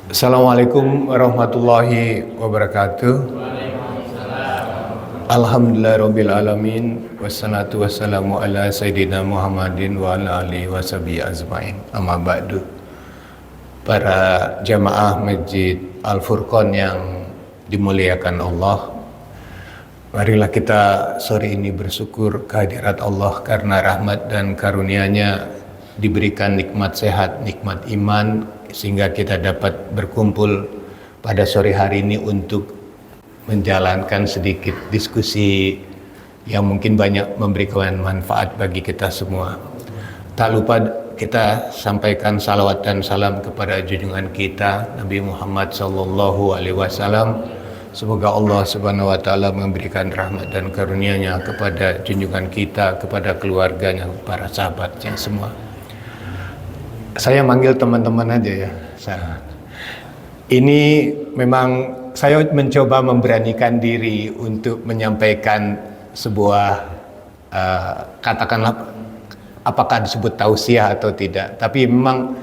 Assalamualaikum warahmatullahi wabarakatuh. Alhamdulillahirabbil alamin wassalatu wassalamu ala sayyidina Muhammadin wa ala alihi washabihi ajmain. Amma ba'du. Para jamaah Masjid Al-Furqan yang dimuliakan Allah, marilah kita sore ini bersyukur kehadirat Allah karena rahmat dan karunia-Nya diberikan nikmat sehat, nikmat iman, sehingga kita dapat berkumpul pada sore hari ini untuk menjalankan sedikit diskusi yang mungkin banyak memberikan manfaat bagi kita semua. Tak lupa kita sampaikan salawat dan salam kepada junjungan kita Nabi Muhammad sallallahu alaihi wasallam. Semoga Allah Subhanahu wa taala memberikan rahmat dan karunia-Nya kepada junjungan kita, kepada keluarganya, para sahabatnya semua. Saya manggil teman-teman aja ya. Ini memang saya mencoba memberanikan diri untuk menyampaikan sebuah katakanlah apakah disebut tausiah atau tidak. Tapi memang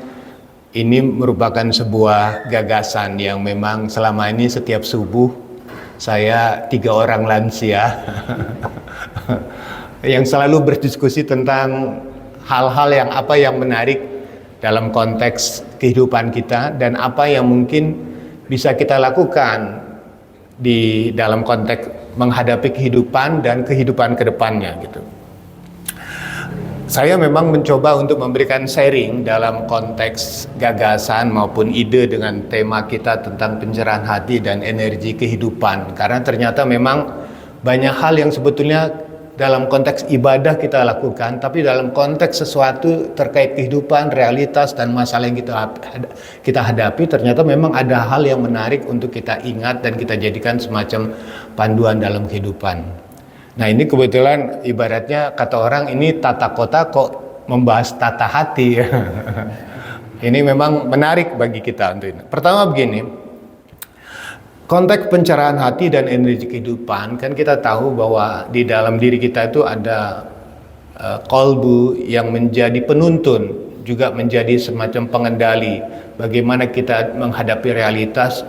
ini merupakan sebuah gagasan yang memang selama ini setiap subuh saya 3 orang lansia yang selalu berdiskusi tentang hal-hal yang menarik dalam konteks kehidupan kita dan apa yang mungkin bisa kita lakukan di dalam konteks menghadapi kehidupan dan kehidupan kedepannya gitu. Saya memang mencoba untuk memberikan sharing dalam konteks gagasan maupun ide dengan tema kita tentang pencerahan hati dan energi kehidupan, karena ternyata memang banyak hal yang sebetulnya dalam konteks ibadah kita lakukan, tapi dalam konteks sesuatu terkait kehidupan, realitas dan masalah yang kita hadapi, ternyata memang ada hal yang menarik untuk kita ingat dan kita jadikan semacam panduan dalam kehidupan. Nah, ini kebetulan ibaratnya kata orang ini tata kota kok membahas tata hati. Ini memang menarik bagi kita untuk ini. Pertama begini, konteks pencerahan hati dan energi kehidupan, kan kita tahu bahwa di dalam diri kita itu ada kolbu yang menjadi penuntun, juga menjadi semacam pengendali bagaimana kita menghadapi realitas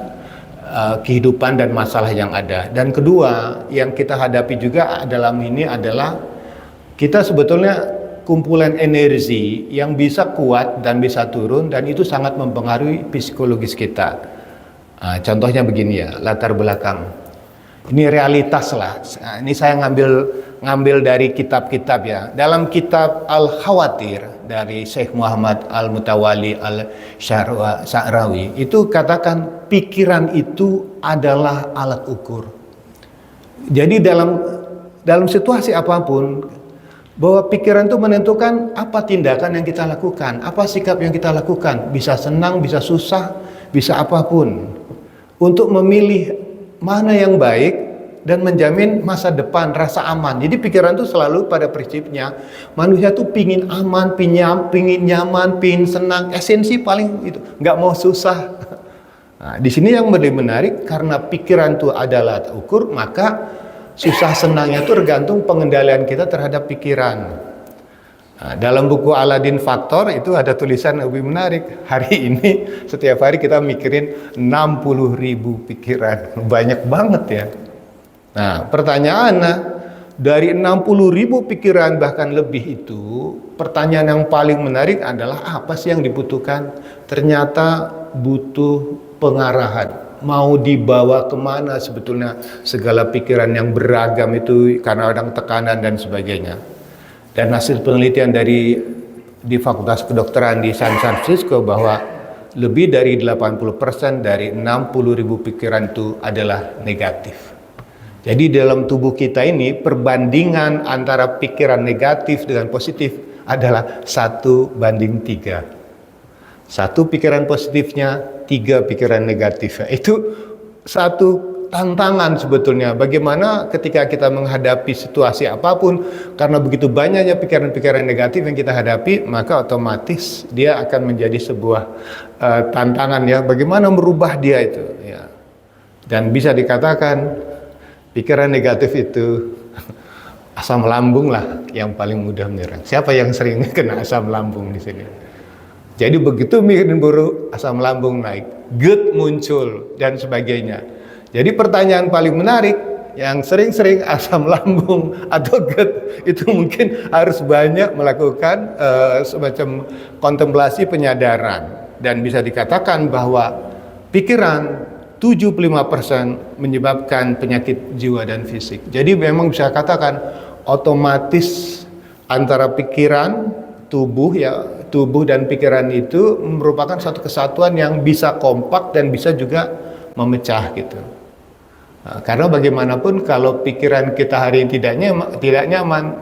kehidupan dan masalah yang ada. Dan kedua yang kita hadapi juga dalam ini adalah kita sebetulnya kumpulan energi yang bisa kuat dan bisa turun, dan itu sangat mempengaruhi psikologis kita. Contohnya begini ya, latar belakang. Ini realitas lah. Ini saya ngambil dari kitab-kitab ya. Dalam kitab Al-Khawatir dari Syekh Muhammad Al-Mutawali Al-Sya'rawi itu katakan pikiran itu adalah alat ukur. Jadi dalam situasi apapun, bahwa pikiran itu menentukan apa tindakan yang kita lakukan, apa sikap yang kita lakukan, bisa senang, bisa susah, bisa apapun, untuk memilih mana yang baik dan menjamin masa depan, rasa aman. Jadi pikiran itu selalu pada prinsipnya manusia tuh pingin aman, pingin nyaman, pingin senang. Esensi paling itu, nggak mau susah. Nah, di sini yang lebih menarik, karena pikiran itu adalah ukur, maka susah senangnya itu tergantung pengendalian kita terhadap pikiran. Nah, dalam buku Aladin Faktor itu ada tulisan lebih menarik. Hari ini setiap hari kita mikirin 60.000 pikiran. Banyak banget ya. Nah, pertanyaannya, dari 60.000 pikiran bahkan lebih itu, pertanyaan yang paling menarik adalah apa sih yang dibutuhkan? Ternyata butuh pengarahan. Mau dibawa kemana sebetulnya segala pikiran yang beragam itu, karena ada tekanan dan sebagainya. Dan hasil penelitian di Fakultas Kedokteran di San Francisco bahwa lebih dari 80% dari 60.000 pikiran itu adalah negatif. Jadi dalam tubuh kita ini perbandingan antara pikiran negatif dengan positif adalah 1:3. 1 pikiran positifnya, 3 pikiran negatifnya. Itu satu tantangan sebetulnya. Bagaimana ketika kita menghadapi situasi apapun, karena begitu banyaknya pikiran-pikiran negatif yang kita hadapi, maka otomatis dia akan menjadi sebuah tantangan ya. Bagaimana merubah dia itu ya. Dan bisa dikatakan pikiran negatif itu asam lambung lah yang paling mudah menyerang. Siapa yang sering kena asam lambung di sini? Jadi begitu mikirin buruk, asam lambung naik, GERD muncul, dan sebagainya. Jadi pertanyaan paling menarik, yang sering-sering asam lambung atau GERD itu mungkin harus banyak melakukan semacam kontemplasi penyadaran. Dan bisa dikatakan bahwa pikiran 75% menyebabkan penyakit jiwa dan fisik. Jadi memang bisa katakan otomatis antara pikiran, tubuh dan pikiran itu merupakan satu kesatuan yang bisa kompak dan bisa juga memecah gitu. Nah, karena bagaimanapun kalau pikiran kita hari ini tidak nyaman,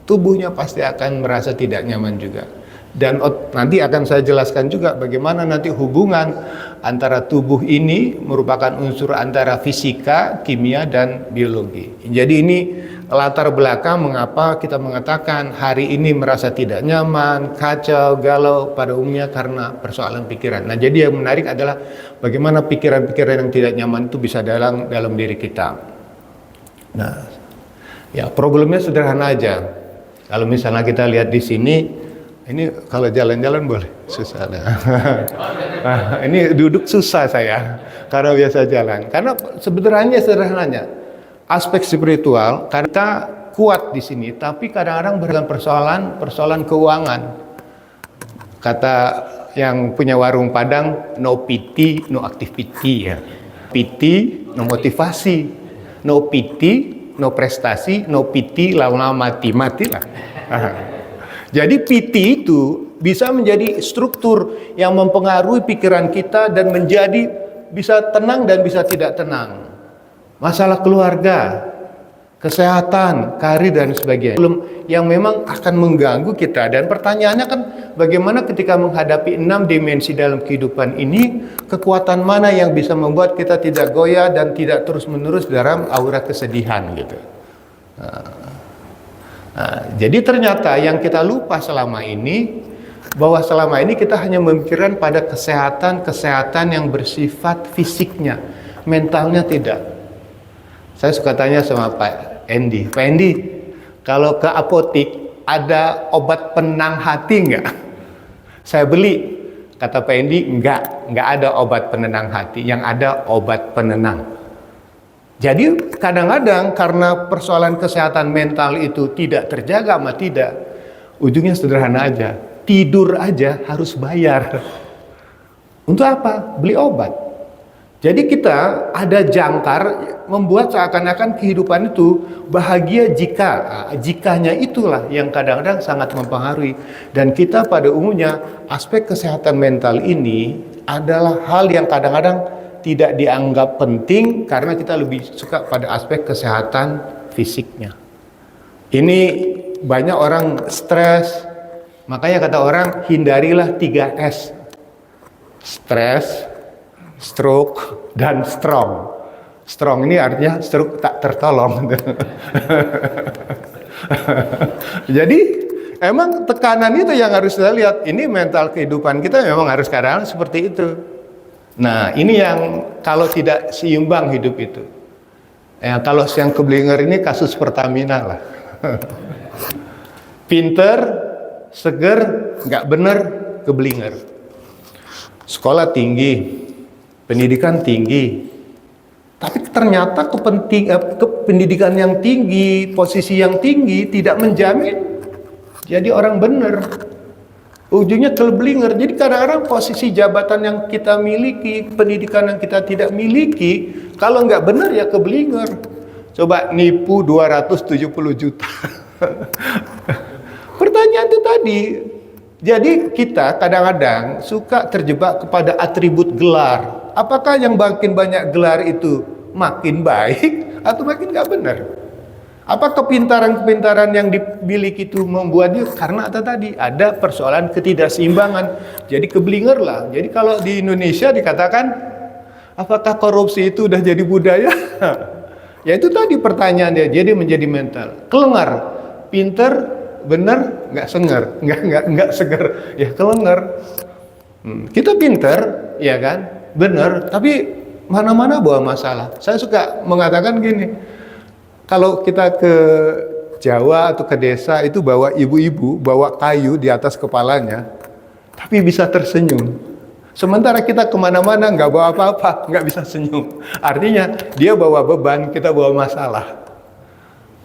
tubuhnya pasti akan merasa tidak nyaman juga. Dan nanti akan saya jelaskan juga bagaimana nanti hubungan antara tubuh ini merupakan unsur antara fisika, kimia, dan biologi. Jadi ini latar belakang mengapa kita mengatakan hari ini merasa tidak nyaman, kacau, galau pada umumnya karena persoalan pikiran. Nah, jadi yang menarik adalah bagaimana pikiran-pikiran yang tidak nyaman itu bisa dalam diri kita. Nah, ya problemnya sederhana aja. Kalau misalnya kita lihat di sini, ini kalau jalan-jalan boleh susah. Nah, ini duduk susah saya karena biasa jalan. Karena sederhananya aspek spiritual karena kita kuat di sini, tapi kadang-kadang beragam persoalan keuangan. Kata yang punya warung Padang, no piti, no activity ya. Piti, no motivasi, no piti, no prestasi, no piti, lama-lama mati lah. Jadi PT itu bisa menjadi struktur yang mempengaruhi pikiran kita dan menjadi bisa tenang dan bisa tidak tenang. Masalah keluarga, kesehatan, karir dan sebagainya. Yang memang akan mengganggu kita. Dan pertanyaannya kan bagaimana ketika menghadapi 6 dimensi dalam kehidupan ini, kekuatan mana yang bisa membuat kita tidak goyah dan tidak terus-menerus dalam aura kesedihan gitu. Nah, jadi ternyata yang kita lupa selama ini bahwa selama ini kita hanya memikirkan pada kesehatan yang bersifat fisiknya, mentalnya tidak. Saya suka tanya sama Pak Endi, Pak Endi, kalau ke apotik ada obat penenang hati nggak? Saya beli. Kata Pak Endi, nggak ada obat penenang hati, yang ada obat penenang. Jadi kadang-kadang karena persoalan kesehatan mental itu tidak terjaga sama tidak, ujungnya sederhana aja, tidur aja harus bayar. Untuk apa? Beli obat. Jadi kita ada jangkar membuat seakan-akan kehidupan itu bahagia jikanya itulah yang kadang-kadang sangat mempengaruhi. Dan kita pada umumnya aspek kesehatan mental ini adalah hal yang kadang-kadang tidak dianggap penting karena kita lebih suka pada aspek kesehatan fisiknya. Ini banyak orang stres, makanya kata orang hindarilah 3S. Stres, stroke, dan strong. Strong ini artinya stroke tak tertolong. Jadi emang tekanan itu yang harus kita lihat. Ini mental kehidupan kita memang harus kadang seperti itu. Nah, ini yang kalau tidak seimbang hidup itu. Ya, kalau yang keblinger ini kasus Pertamina lah. Pinter, seger, nggak bener, keblinger. Sekolah tinggi, pendidikan tinggi, tapi ternyata pendidikan yang tinggi, posisi yang tinggi tidak menjamin jadi orang bener. Ujungnya keblinger. Jadi kadang-kadang posisi jabatan yang kita miliki, pendidikan yang kita tidak miliki, kalau nggak benar ya keblinger. Coba nipu 270 juta. Pertanyaan itu tadi. Jadi kita kadang-kadang suka terjebak kepada atribut gelar. Apakah yang makin banyak gelar itu makin baik atau makin nggak benar? Apa kepintaran-kepintaran yang dimiliki itu membuatnya karena tadi ada persoalan ketidakseimbangan. Jadi keblinger lah. Jadi kalau di Indonesia dikatakan apakah korupsi itu udah jadi budaya? Ya itu tadi pertanyaannya. Jadi menjadi mental. Kelengar, pinter, bener, nggak seger. Ya kelengar. Kita pinter, ya kan, bener. Tapi mana-mana bawa masalah. Saya suka mengatakan gini. Kalau kita ke Jawa atau ke desa itu bawa ibu-ibu bawa kayu di atas kepalanya, tapi bisa tersenyum. Sementara kita kemana-mana nggak bawa apa-apa, nggak bisa senyum. Artinya dia bawa beban, kita bawa masalah.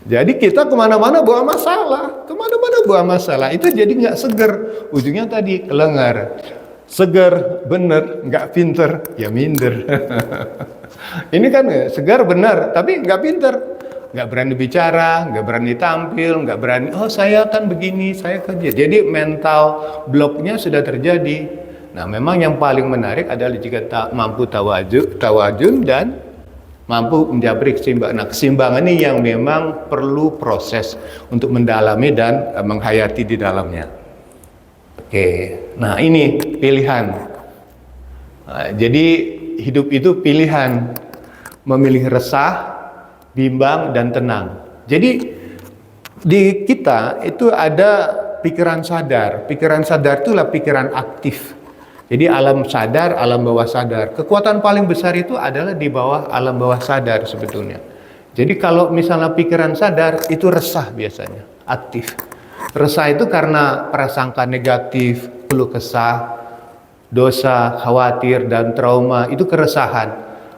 Jadi kita kemana-mana bawa masalah, kemana-mana bawa masalah. Itu jadi nggak seger. Ujungnya tadi kelengar. Seger bener, nggak pinter, ya minder. Ini kan segar benar, tapi nggak pinter. Nggak berani bicara, nggak berani tampil, nggak berani, oh saya kan begini, saya kerja. Jadi mental bloknya sudah terjadi. Nah memang yang paling menarik adalah jika mampu tawajun dan mampu menjabri keseimbangan. Nah keseimbangan ini yang memang perlu proses untuk mendalami dan menghayati di dalamnya. Oke, nah ini pilihan. Nah, jadi hidup itu pilihan, memilih resah, bimbang, dan tenang. Jadi di kita itu ada pikiran sadar. Pikiran sadar itulah pikiran aktif. Jadi alam sadar, alam bawah sadar. Kekuatan paling besar itu adalah di bawah alam bawah sadar sebetulnya. Jadi kalau misalnya pikiran sadar itu resah biasanya, aktif. Resah itu karena prasangka negatif, keluh kesah, dosa, khawatir, dan trauma, itu keresahan.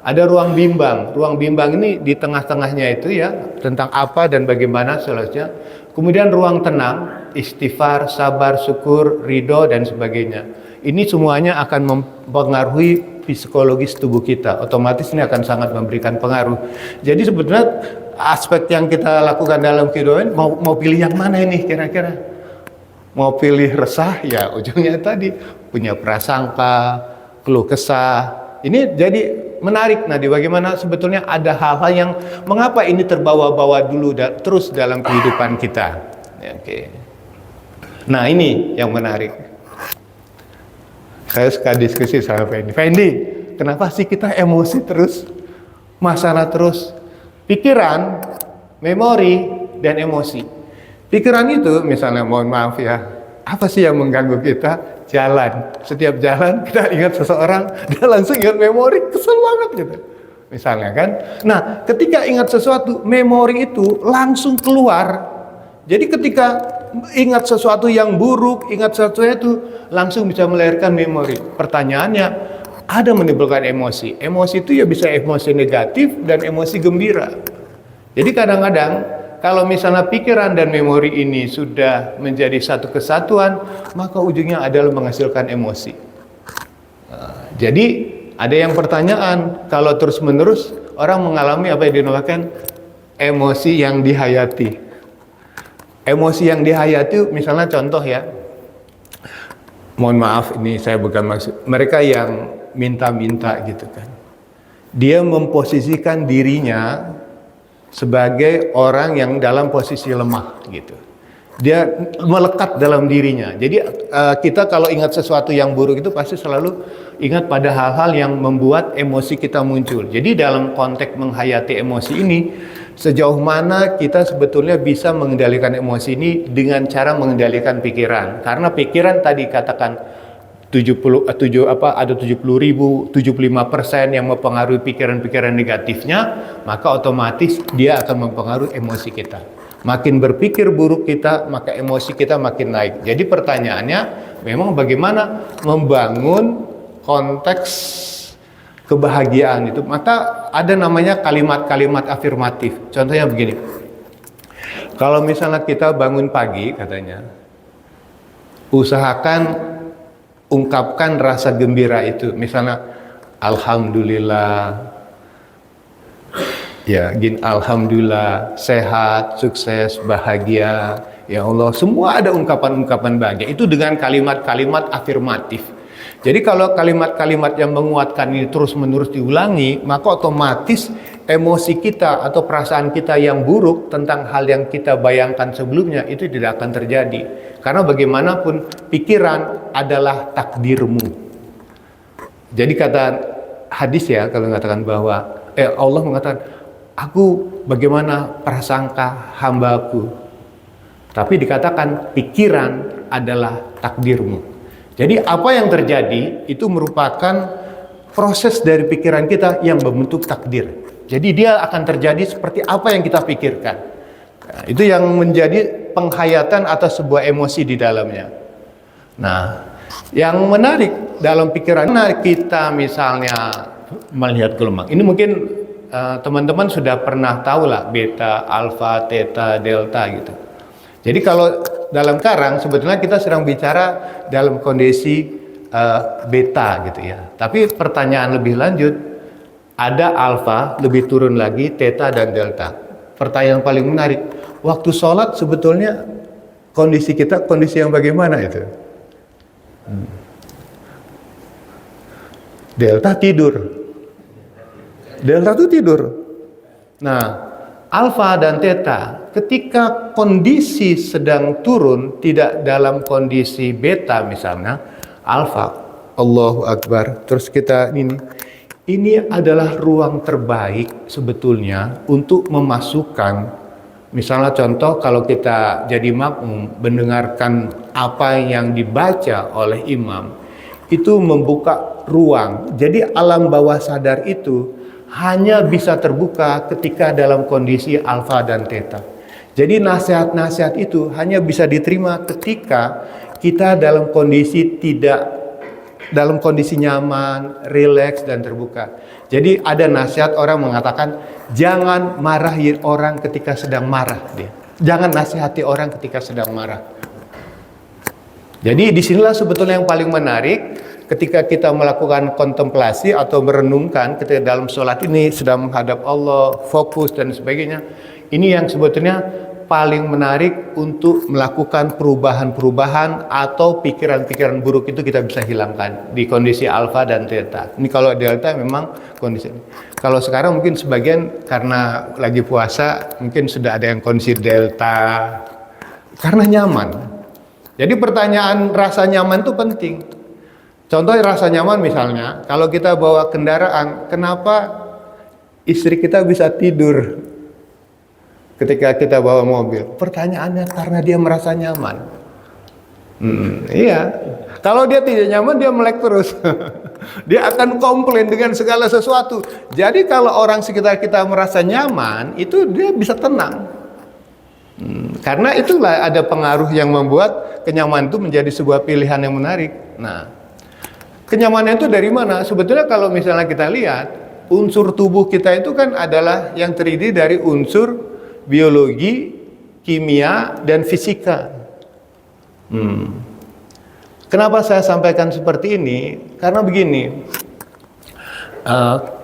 Ada ruang bimbang. Ruang bimbang ini di tengah-tengahnya itu ya, tentang apa dan bagaimana selanjutnya. Kemudian ruang tenang, istighfar, sabar, syukur, ridho, dan sebagainya. Ini semuanya akan mempengaruhi psikologis tubuh kita. Otomatis ini akan sangat memberikan pengaruh. Jadi sebetulnya aspek yang kita lakukan dalam kehidupan, mau pilih yang mana ini kira-kira? Mau pilih resah, ya ujungnya tadi punya prasangka, keluh kesah. Ini jadi menarik. Nah, bagaimana sebetulnya ada hal-hal yang mengapa ini terbawa-bawa dulu terus dalam kehidupan kita. Ya, oke. Nah, ini yang menarik. Saya suka diskusi sama Fendi. Fendi, kenapa sih kita emosi terus? Masalah terus? Pikiran, memori, dan emosi. Pikiran itu, misalnya mohon maaf ya, apa sih yang mengganggu kita? Jalan. Setiap jalan kita ingat seseorang, dia langsung ingat memori, kesel banget gitu. Misalnya kan. Nah, ketika ingat sesuatu, memori itu langsung keluar. Jadi ketika ingat sesuatu yang buruk, ingat sesuatu itu langsung bisa melahirkan memori. Pertanyaannya, ada menimbulkan emosi. Emosi itu ya bisa emosi negatif dan emosi gembira. Jadi kadang-kadang kalau misalnya pikiran dan memori ini sudah menjadi satu kesatuan, maka ujungnya adalah menghasilkan emosi. Jadi ada yang pertanyaan, kalau terus-menerus orang mengalami apa yang dinamakan emosi yang dihayati. Emosi yang dihayati, misalnya contoh ya, mohon maaf ini saya bukan maksud, mereka yang minta-minta gitu kan. Dia memposisikan dirinya sebagai orang yang dalam posisi lemah gitu. Dia melekat dalam dirinya. Jadi kita kalau ingat sesuatu yang buruk itu pasti selalu ingat pada hal-hal yang membuat emosi kita muncul. Jadi dalam konteks menghayati emosi ini, sejauh mana kita sebetulnya bisa mengendalikan emosi ini dengan cara mengendalikan pikiran. Karena pikiran tadi katakan ada 70.000, 75% yang mempengaruhi pikiran-pikiran negatifnya, maka otomatis dia akan mempengaruhi emosi kita. Makin berpikir buruk kita, maka emosi kita makin naik. Jadi pertanyaannya memang bagaimana membangun konteks kebahagiaan itu. Maka ada namanya kalimat-kalimat afirmatif. Contohnya begini. Kalau misalnya kita bangun pagi katanya, usahakan ungkapkan rasa gembira itu. Misalnya alhamdulillah. Ya, alhamdulillah, sehat, sukses, bahagia. Ya Allah, semua ada ungkapan-ungkapan bahagia. Itu dengan kalimat-kalimat afirmatif. Jadi kalau kalimat-kalimat yang menguatkan ini terus-menerus diulangi, maka otomatis emosi kita atau perasaan kita yang buruk tentang hal yang kita bayangkan sebelumnya itu tidak akan terjadi. Karena bagaimanapun pikiran adalah takdirmu. Jadi kata hadis ya, kalau mengatakan bahwa Allah mengatakan, aku bagaimana prasangka hambaku. Tapi dikatakan pikiran adalah takdirmu. Jadi apa yang terjadi itu merupakan proses dari pikiran kita yang membentuk takdir. Jadi dia akan terjadi seperti apa yang kita pikirkan. Nah, itu yang menjadi penghayatan atas sebuah emosi di dalamnya. Nah, Yang menarik dalam pikiran kita misalnya melihat gelombang. Ini mungkin teman-teman sudah pernah tahu lah beta, alfa, theta, delta gitu. Jadi kalau dalam karang sebetulnya kita sedang bicara dalam kondisi beta gitu ya. Tapi pertanyaan lebih lanjut, ada alfa, lebih turun lagi, theta dan delta. Pertanyaan paling menarik, waktu sholat sebetulnya kondisi kita kondisi yang bagaimana itu? Delta tidur. Delta itu tidur. Nah, alfa dan theta ketika kondisi sedang turun, tidak dalam kondisi beta misalnya, alfa, Allahu Akbar, terus kita ini adalah ruang terbaik sebetulnya untuk memasukkan, misalnya contoh kalau kita jadi makmum mendengarkan apa yang dibaca oleh imam, itu membuka ruang. Jadi alam bawah sadar itu hanya bisa terbuka ketika dalam kondisi alfa dan theta. Jadi nasihat-nasihat itu hanya bisa diterima ketika kita dalam kondisi dalam kondisi nyaman, rileks dan terbuka. Jadi ada nasihat orang mengatakan jangan marahi orang ketika sedang marah dia. Jangan nasihati orang ketika sedang marah. Jadi disinilah sebetulnya yang paling menarik ketika kita melakukan kontemplasi atau merenungkan ketika dalam sholat ini sedang menghadap Allah, fokus dan sebagainya. Ini yang sebetulnya paling menarik untuk melakukan perubahan-perubahan atau pikiran-pikiran buruk itu kita bisa hilangkan di kondisi alfa dan theta. Ini kalau delta memang kondisi ini. Kalau sekarang mungkin sebagian karena lagi puasa mungkin sudah ada yang kondisi delta karena nyaman. Jadi pertanyaan rasa nyaman itu penting. Contohnya rasa nyaman misalnya, kalau kita bawa kendaraan, kenapa istri kita bisa tidur ketika kita bawa mobil? Pertanyaannya karena dia merasa nyaman. Iya. Kalau dia tidak nyaman, dia melek terus. Dia akan komplain dengan segala sesuatu. Jadi kalau orang sekitar kita merasa nyaman, itu dia bisa tenang. Karena itulah ada pengaruh yang membuat kenyamanan itu menjadi sebuah pilihan yang menarik. Nah, kenyamanan itu dari mana? Sebetulnya kalau misalnya kita lihat, unsur tubuh kita itu kan adalah yang terdiri dari unsur biologi, kimia, dan fisika. Kenapa saya sampaikan seperti ini? Karena begini,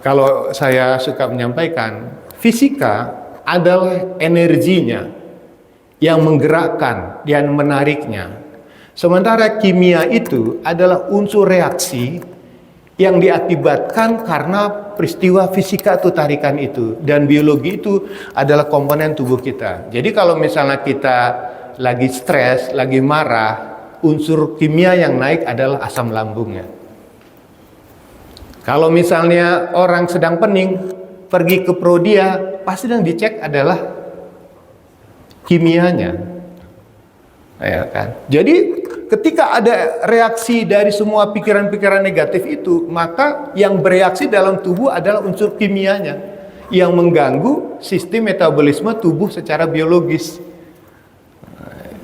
kalau saya suka menyampaikan, fisika adalah energinya yang menggerakkan dan menariknya. Sementara kimia itu adalah unsur reaksi yang diakibatkan karena peristiwa fisika itu tarikan itu. Dan biologi itu adalah komponen tubuh kita. Jadi kalau misalnya kita lagi stres, lagi marah, unsur kimia yang naik adalah asam lambungnya. Kalau misalnya orang sedang pening, pergi ke prodia, pasti yang dicek adalah kimianya, ya kan? Jadi ketika ada reaksi dari semua pikiran-pikiran negatif itu, maka yang bereaksi dalam tubuh adalah unsur kimianya yang mengganggu sistem metabolisme tubuh secara biologis.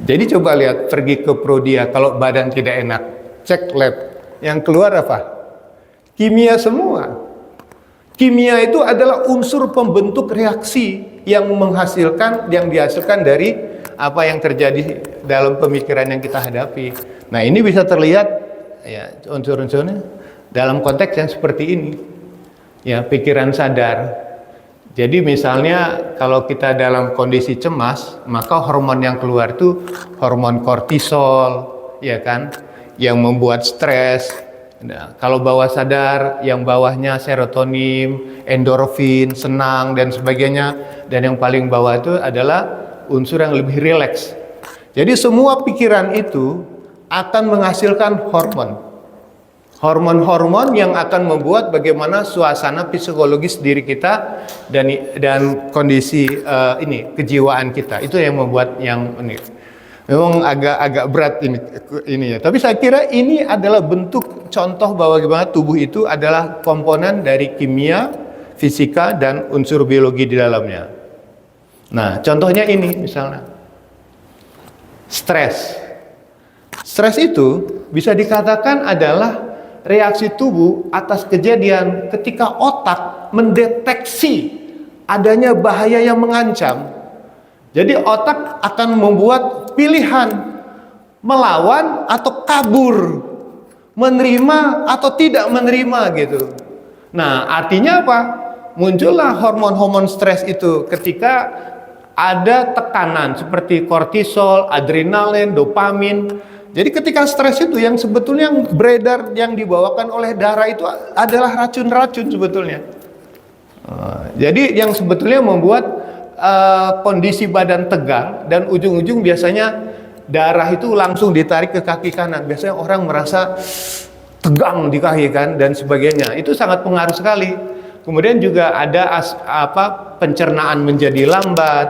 Jadi coba lihat, pergi ke prodia, kalau badan tidak enak, cek lab, yang keluar apa? Kimia semua. Kimia itu adalah unsur pembentuk reaksi yang dihasilkan dari apa yang terjadi dalam pemikiran yang kita hadapi. Nah, ini bisa terlihat ya unsur-unsurnya dalam konteks yang seperti ini. Ya, pikiran sadar. Jadi misalnya kalau kita dalam kondisi cemas, maka hormon yang keluar itu hormon kortisol, ya kan, yang membuat stres. Nah, kalau bawah sadar, yang bawahnya serotonin, endorfin, senang dan sebagainya, dan yang paling bawah itu adalah unsur yang lebih rileks. Jadi semua pikiran itu akan menghasilkan hormon yang akan membuat bagaimana suasana psikologis diri kita dan kondisi kejiwaan kita. Itu yang membuat yang ini. Memang agak berat ini ya. Tapi saya kira ini adalah bentuk contoh bahwa bagaimana tubuh itu adalah komponen dari kimia, fisika, dan unsur biologi di dalamnya. Nah, contohnya ini misalnya. Stres. Stres itu bisa dikatakan adalah reaksi tubuh atas kejadian ketika otak mendeteksi adanya bahaya yang mengancam. Jadi otak akan membuat pilihan melawan atau kabur, menerima atau tidak menerima gitu. Nah, artinya apa? Muncullah hormon-hormon stres itu ketika ada tekanan seperti kortisol, adrenalin, dopamin. Jadi ketika stres itu yang sebetulnya yang beredar, yang dibawakan oleh darah itu adalah racun-racun sebetulnya. Jadi yang sebetulnya membuat kondisi badan tegang dan ujung-ujung biasanya darah itu langsung ditarik ke kaki kanan. Biasanya orang merasa tegang di kaki kan dan sebagainya. Itu sangat pengaruh sekali. Kemudian juga ada pencernaan menjadi lambat,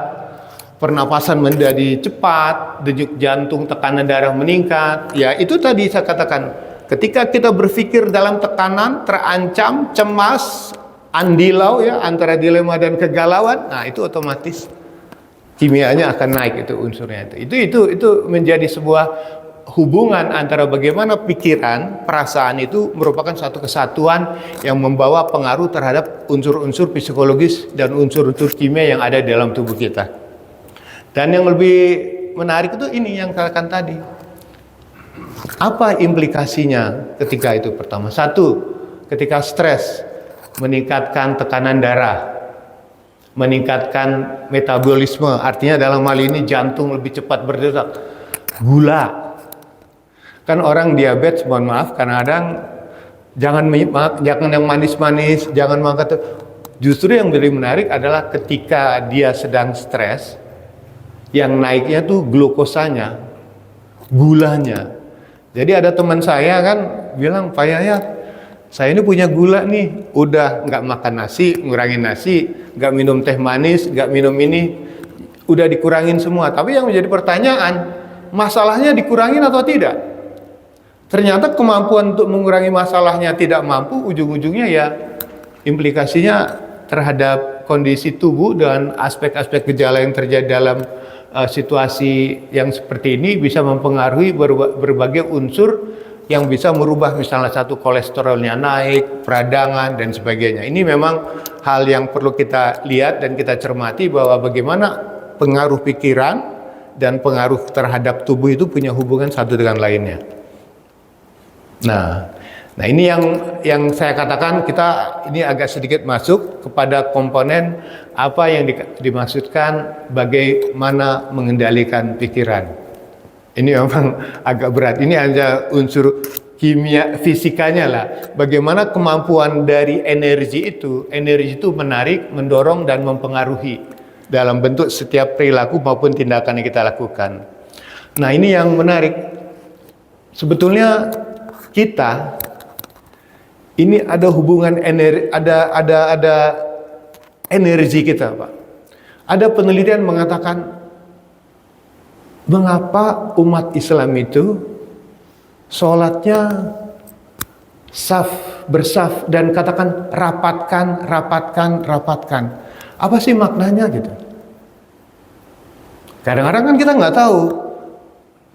pernapasan menjadi cepat, denyut jantung, tekanan darah meningkat. Ya, itu tadi saya katakan, ketika kita berpikir dalam tekanan, terancam, cemas, andilau ya, antara dilema dan kegalauan, nah itu otomatis kimianya akan naik itu unsurnya itu menjadi sebuah hubungan antara bagaimana pikiran, perasaan itu merupakan satu kesatuan yang membawa pengaruh terhadap unsur-unsur psikologis dan unsur-unsur kimia yang ada dalam tubuh kita. Dan yang lebih menarik itu ini yang katakan tadi. Apa implikasinya ketika itu? Pertama, satu, ketika stres meningkatkan tekanan darah, meningkatkan metabolisme, artinya dalam hal ini jantung lebih cepat berdetak. Gula, kan orang diabetes, mohon maaf, kadang-kadang jangan yang manis-manis, jangan makan. Justru yang lebih menarik adalah ketika dia sedang stres, yang naiknya tuh glukosanya, gulanya. Jadi ada teman saya kan bilang, Pak Yayat, saya ini punya gula nih, udah nggak makan nasi, ngurangin nasi, nggak minum teh manis, nggak minum ini, udah dikurangin semua. Tapi yang menjadi pertanyaan, masalahnya dikurangin atau tidak? Ternyata kemampuan untuk mengurangi masalahnya tidak mampu, ujung-ujungnya ya implikasinya terhadap kondisi tubuh dan aspek-aspek gejala yang terjadi dalam situasi yang seperti ini bisa mempengaruhi berbagai unsur yang bisa merubah, misalnya satu, kolesterolnya naik, peradangan dan sebagainya. Ini memang hal yang perlu kita lihat dan kita cermati bahwa bagaimana pengaruh pikiran dan pengaruh terhadap tubuh itu punya hubungan satu dengan lainnya. Nah ini yang saya katakan, kita ini agak sedikit masuk kepada komponen apa yang dimaksudkan bagaimana mengendalikan pikiran. Ini memang agak berat. Ini hanya unsur kimia fisikanya lah. Bagaimana kemampuan dari energi itu menarik, mendorong dan mempengaruhi dalam bentuk setiap perilaku maupun tindakan yang kita lakukan. Nah, ini yang menarik. Sebetulnya kita ini ada hubungan energi, ada energi kita, Pak. Ada penelitian mengatakan mengapa umat Islam itu sholatnya bersaf dan katakan rapatkan. Apa sih maknanya gitu? Kadang-kadang kan kita nggak tahu.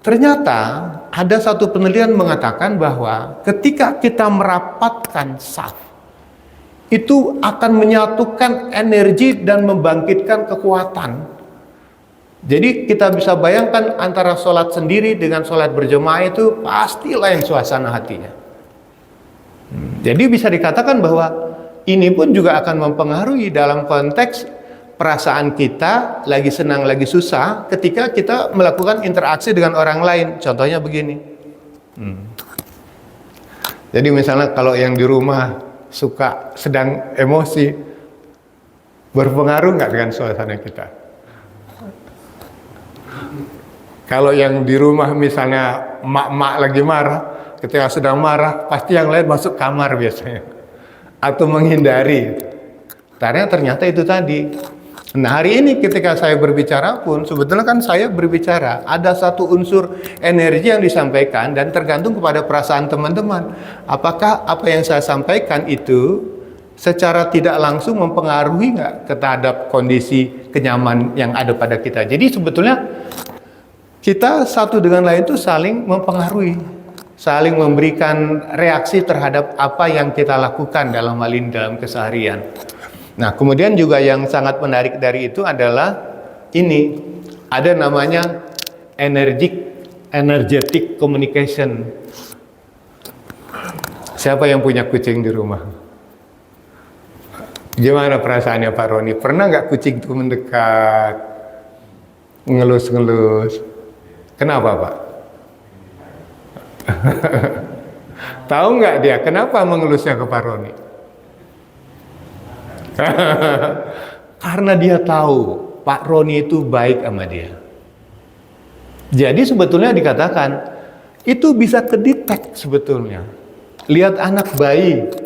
Ternyata ada satu penelitian mengatakan bahwa ketika kita merapatkan saf, itu akan menyatukan energi dan membangkitkan kekuatan. Jadi kita bisa bayangkan antara sholat sendiri dengan sholat berjemaah itu pasti lain suasana hatinya. Jadi bisa dikatakan bahwa ini pun juga akan mempengaruhi dalam konteks perasaan kita lagi senang, lagi susah ketika kita melakukan interaksi dengan orang lain. Contohnya begini. Jadi misalnya kalau yang di rumah suka sedang emosi, berpengaruh nggak dengan suasana kita? Kalau yang di rumah misalnya mak-mak lagi marah, ketika sedang marah, pasti yang lain masuk kamar biasanya. Atau menghindari. Ternyata itu tadi. Nah, hari ini ketika saya berbicara pun, sebetulnya kan saya berbicara, ada satu unsur energi yang disampaikan dan tergantung kepada perasaan teman-teman. Apakah apa yang saya sampaikan itu secara tidak langsung mempengaruhi nggak terhadap kondisi kenyaman yang ada pada kita. Jadi sebetulnya kita satu dengan lain itu saling mempengaruhi, saling memberikan reaksi terhadap apa yang kita lakukan dalam hal ini dalam keseharian. Nah, kemudian juga yang sangat menarik dari itu adalah ini, ada namanya energetic communication. Siapa yang punya kucing di rumah? Gimana perasaannya Pak Roni? Pernah nggak kucing itu mendekat, ngelus-ngelus? Kenapa Pak? Tahu nggak dia kenapa mengelusnya ke Pak Roni? Karena dia tahu Pak Roni itu baik sama dia. Jadi sebetulnya dikatakan itu bisa kedetek sebetulnya. Lihat anak bayi,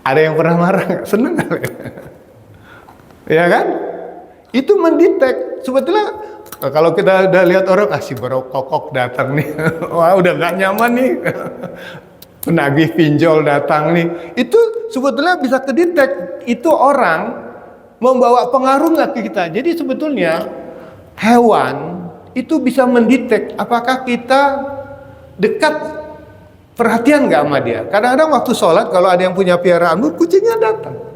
ada yang pernah marah nggak? Seneng kali, ya kan? Itu mendetek sebetulnya. Kalau kita udah lihat orang, si Barokokok datang nih, wah udah nggak nyaman nih, penagih pinjol datang nih, itu sebetulnya bisa kedetek. Itu orang membawa pengaruh nggak ke kita. Jadi sebetulnya hewan itu bisa mendetek apakah kita dekat, perhatian nggak sama dia. Kadang-kadang waktu sholat kalau ada yang punya piaraan, kucingnya datang.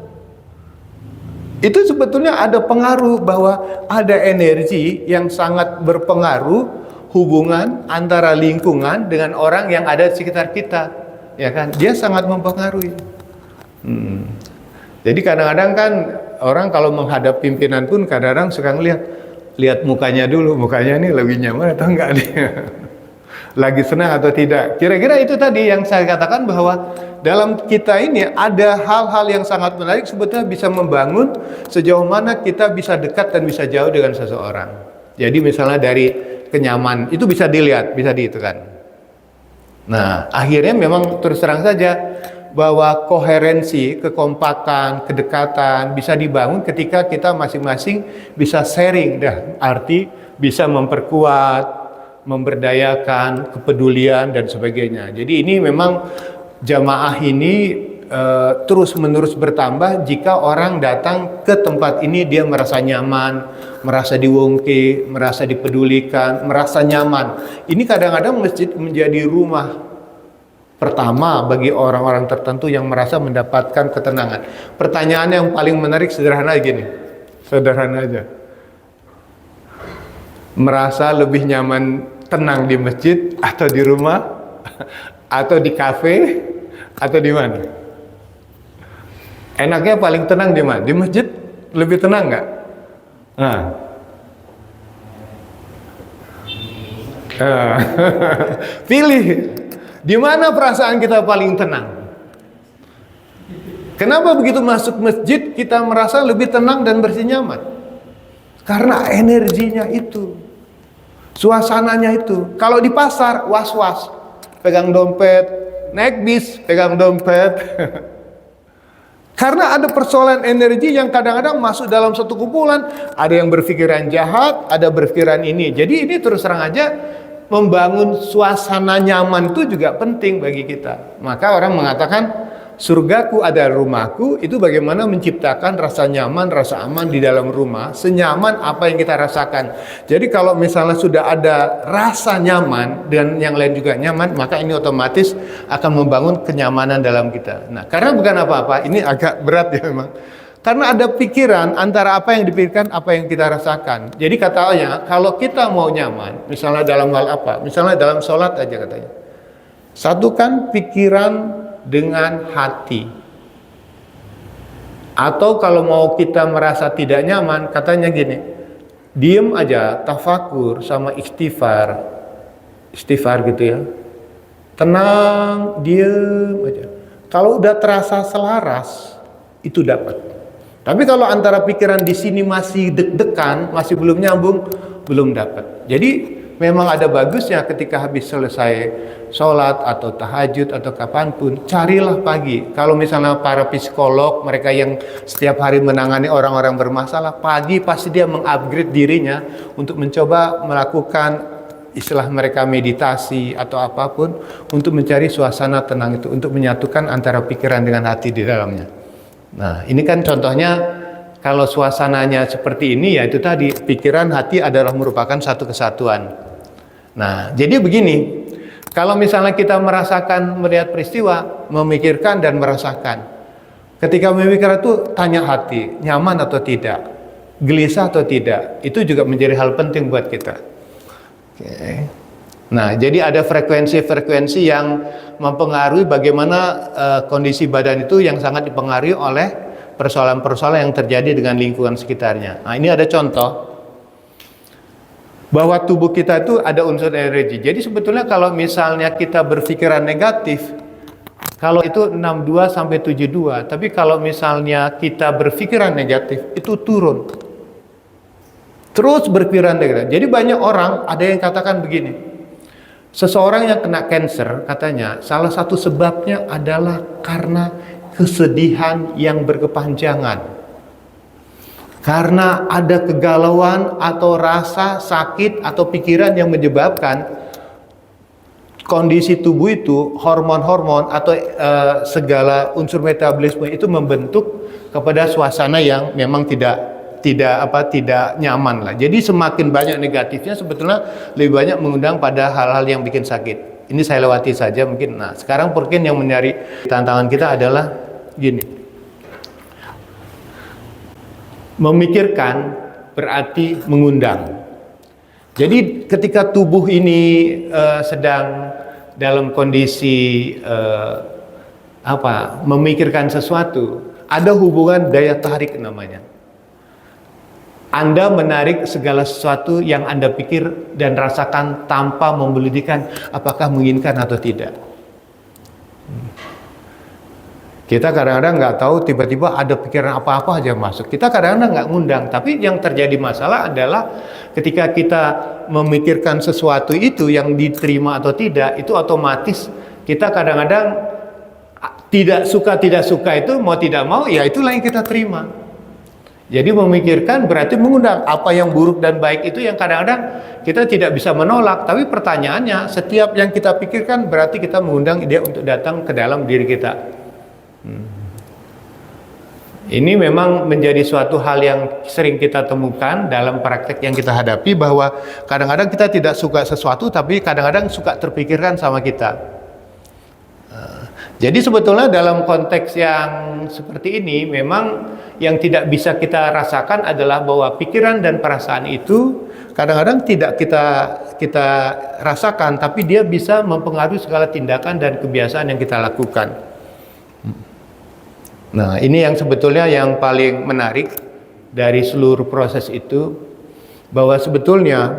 Itu sebetulnya ada pengaruh bahwa ada energi yang sangat berpengaruh hubungan antara lingkungan dengan orang yang ada di sekitar kita, ya kan? Dia sangat mempengaruhi. Jadi kadang-kadang kan orang kalau menghadap pimpinan pun kadang-kadang suka lihat mukanya dulu, mukanya ini lebih nyaman atau enggak dia. Lagi senang atau tidak. Kira-kira itu tadi yang saya katakan bahwa dalam kita ini ada hal-hal yang sangat menarik sebetulnya bisa membangun sejauh mana kita bisa dekat dan bisa jauh dengan seseorang. Jadi misalnya dari kenyaman itu bisa dilihat, bisa diitukan. Nah, akhirnya memang terus terang saja bahwa koherensi, kekompakan, kedekatan bisa dibangun ketika kita masing-masing bisa sharing, arti bisa memperkuat, memberdayakan, kepedulian dan sebagainya. Jadi ini memang jamaah ini terus-menerus bertambah jika orang datang ke tempat ini dia merasa nyaman, merasa diwongke, merasa dipedulikan, merasa nyaman. Ini kadang-kadang masjid menjadi rumah pertama bagi orang-orang tertentu yang merasa mendapatkan ketenangan. Pertanyaan yang paling menarik sederhana gini, sederhana aja. Merasa lebih nyaman tenang di masjid atau di rumah atau di kafe atau di mana? Enaknya paling tenang di mana? Di masjid lebih tenang nggak? Pilih di mana perasaan kita paling tenang. Kenapa begitu masuk masjid kita merasa lebih tenang dan bersih nyaman? Karena energinya itu. Suasananya itu. Kalau di pasar was-was, pegang dompet, naik bis, pegang dompet. Karena ada persoalan energi yang kadang-kadang masuk dalam satu kumpulan, ada yang berpikiran jahat, ada berpikiran ini. Jadi ini terus terang aja membangun suasana nyaman itu juga penting bagi kita. Maka orang mengatakan surgaku adalah rumahku, itu bagaimana menciptakan rasa nyaman, rasa aman di dalam rumah, senyaman apa yang kita rasakan. Jadi kalau misalnya sudah ada rasa nyaman dan yang lain juga nyaman, maka ini otomatis akan membangun kenyamanan dalam kita. Nah, karena bukan apa-apa, ini agak berat ya memang. Karena ada pikiran antara apa yang dipikirkan, apa yang kita rasakan. Jadi katanya, kalau kita mau nyaman, misalnya dalam hal apa? Misalnya dalam sholat aja katanya. Satukan pikiran dengan hati. Atau kalau mau kita merasa tidak nyaman, katanya gini, diem aja, tafakur sama istighfar. Istighfar gitu ya. Tenang, diem aja. Kalau udah terasa selaras, itu dapat. Tapi kalau antara pikiran di sini masih deg-degan, masih belum nyambung, belum dapat. Jadi memang ada bagusnya ketika habis selesai sholat atau tahajud atau kapanpun, carilah pagi. Kalau misalnya para psikolog, mereka yang setiap hari menangani orang-orang bermasalah, pagi pasti dia mengupgrade dirinya untuk mencoba melakukan istilah mereka meditasi atau apapun untuk mencari suasana tenang itu, untuk menyatukan antara pikiran dengan hati di dalamnya. Nah, ini kan contohnya kalau suasananya seperti ini, ya itu tadi, pikiran, hati adalah merupakan satu kesatuan. Nah, jadi begini, kalau misalnya kita merasakan, melihat peristiwa, memikirkan dan merasakan. Ketika memikirkan itu, tanya hati, nyaman atau tidak, gelisah atau tidak, itu juga menjadi hal penting buat kita. Oke. Nah, jadi ada frekuensi-frekuensi yang mempengaruhi bagaimana kondisi badan itu, yang sangat dipengaruhi oleh persoalan-persoalan yang terjadi dengan lingkungan sekitarnya. Nah, ini ada contoh bahwa tubuh kita itu ada unsur energi. Jadi sebetulnya kalau misalnya kita berpikiran negatif, kalau itu 62 sampai 72, tapi kalau misalnya kita berpikiran negatif, itu turun. Terus berpikiran negatif. Jadi banyak orang ada yang katakan begini, seseorang yang kena cancer, katanya salah satu sebabnya adalah karena kesedihan yang berkepanjangan, karena ada kegalauan atau rasa sakit atau pikiran yang menyebabkan kondisi tubuh itu, hormon-hormon atau segala unsur metabolisme itu membentuk kepada suasana yang memang tidak nyaman lah. Jadi semakin banyak negatifnya, sebetulnya lebih banyak mengundang pada hal-hal yang bikin sakit. Ini saya lewati saja mungkin. Nah, sekarang mungkin yang mencari tantangan kita adalah gini. Memikirkan berarti mengundang. Jadi ketika tubuh ini sedang dalam kondisi memikirkan sesuatu, ada hubungan daya tarik namanya. Anda menarik segala sesuatu yang Anda pikir dan rasakan tanpa membelikan apakah menginginkan atau tidak. Kita kadang-kadang nggak tahu, tiba-tiba ada pikiran apa-apa aja masuk. Kita kadang-kadang nggak ngundang, tapi yang terjadi masalah adalah ketika kita memikirkan sesuatu itu yang diterima atau tidak, itu otomatis kita kadang-kadang tidak suka itu, mau tidak mau, ya itulah yang kita terima. Jadi memikirkan berarti mengundang apa yang buruk dan baik itu yang kadang-kadang kita tidak bisa menolak. Tapi pertanyaannya, setiap yang kita pikirkan berarti kita mengundang dia untuk datang ke dalam diri kita. Ini memang menjadi suatu hal yang sering kita temukan dalam praktek yang kita hadapi, bahwa kadang-kadang kita tidak suka sesuatu tapi kadang-kadang suka terpikirkan sama kita. Jadi sebetulnya dalam konteks yang seperti ini, memang yang tidak bisa kita rasakan adalah bahwa pikiran dan perasaan itu kadang-kadang tidak kita rasakan, tapi dia bisa mempengaruhi segala tindakan dan kebiasaan yang kita lakukan. Nah, ini yang sebetulnya yang paling menarik dari seluruh proses itu, bahwa sebetulnya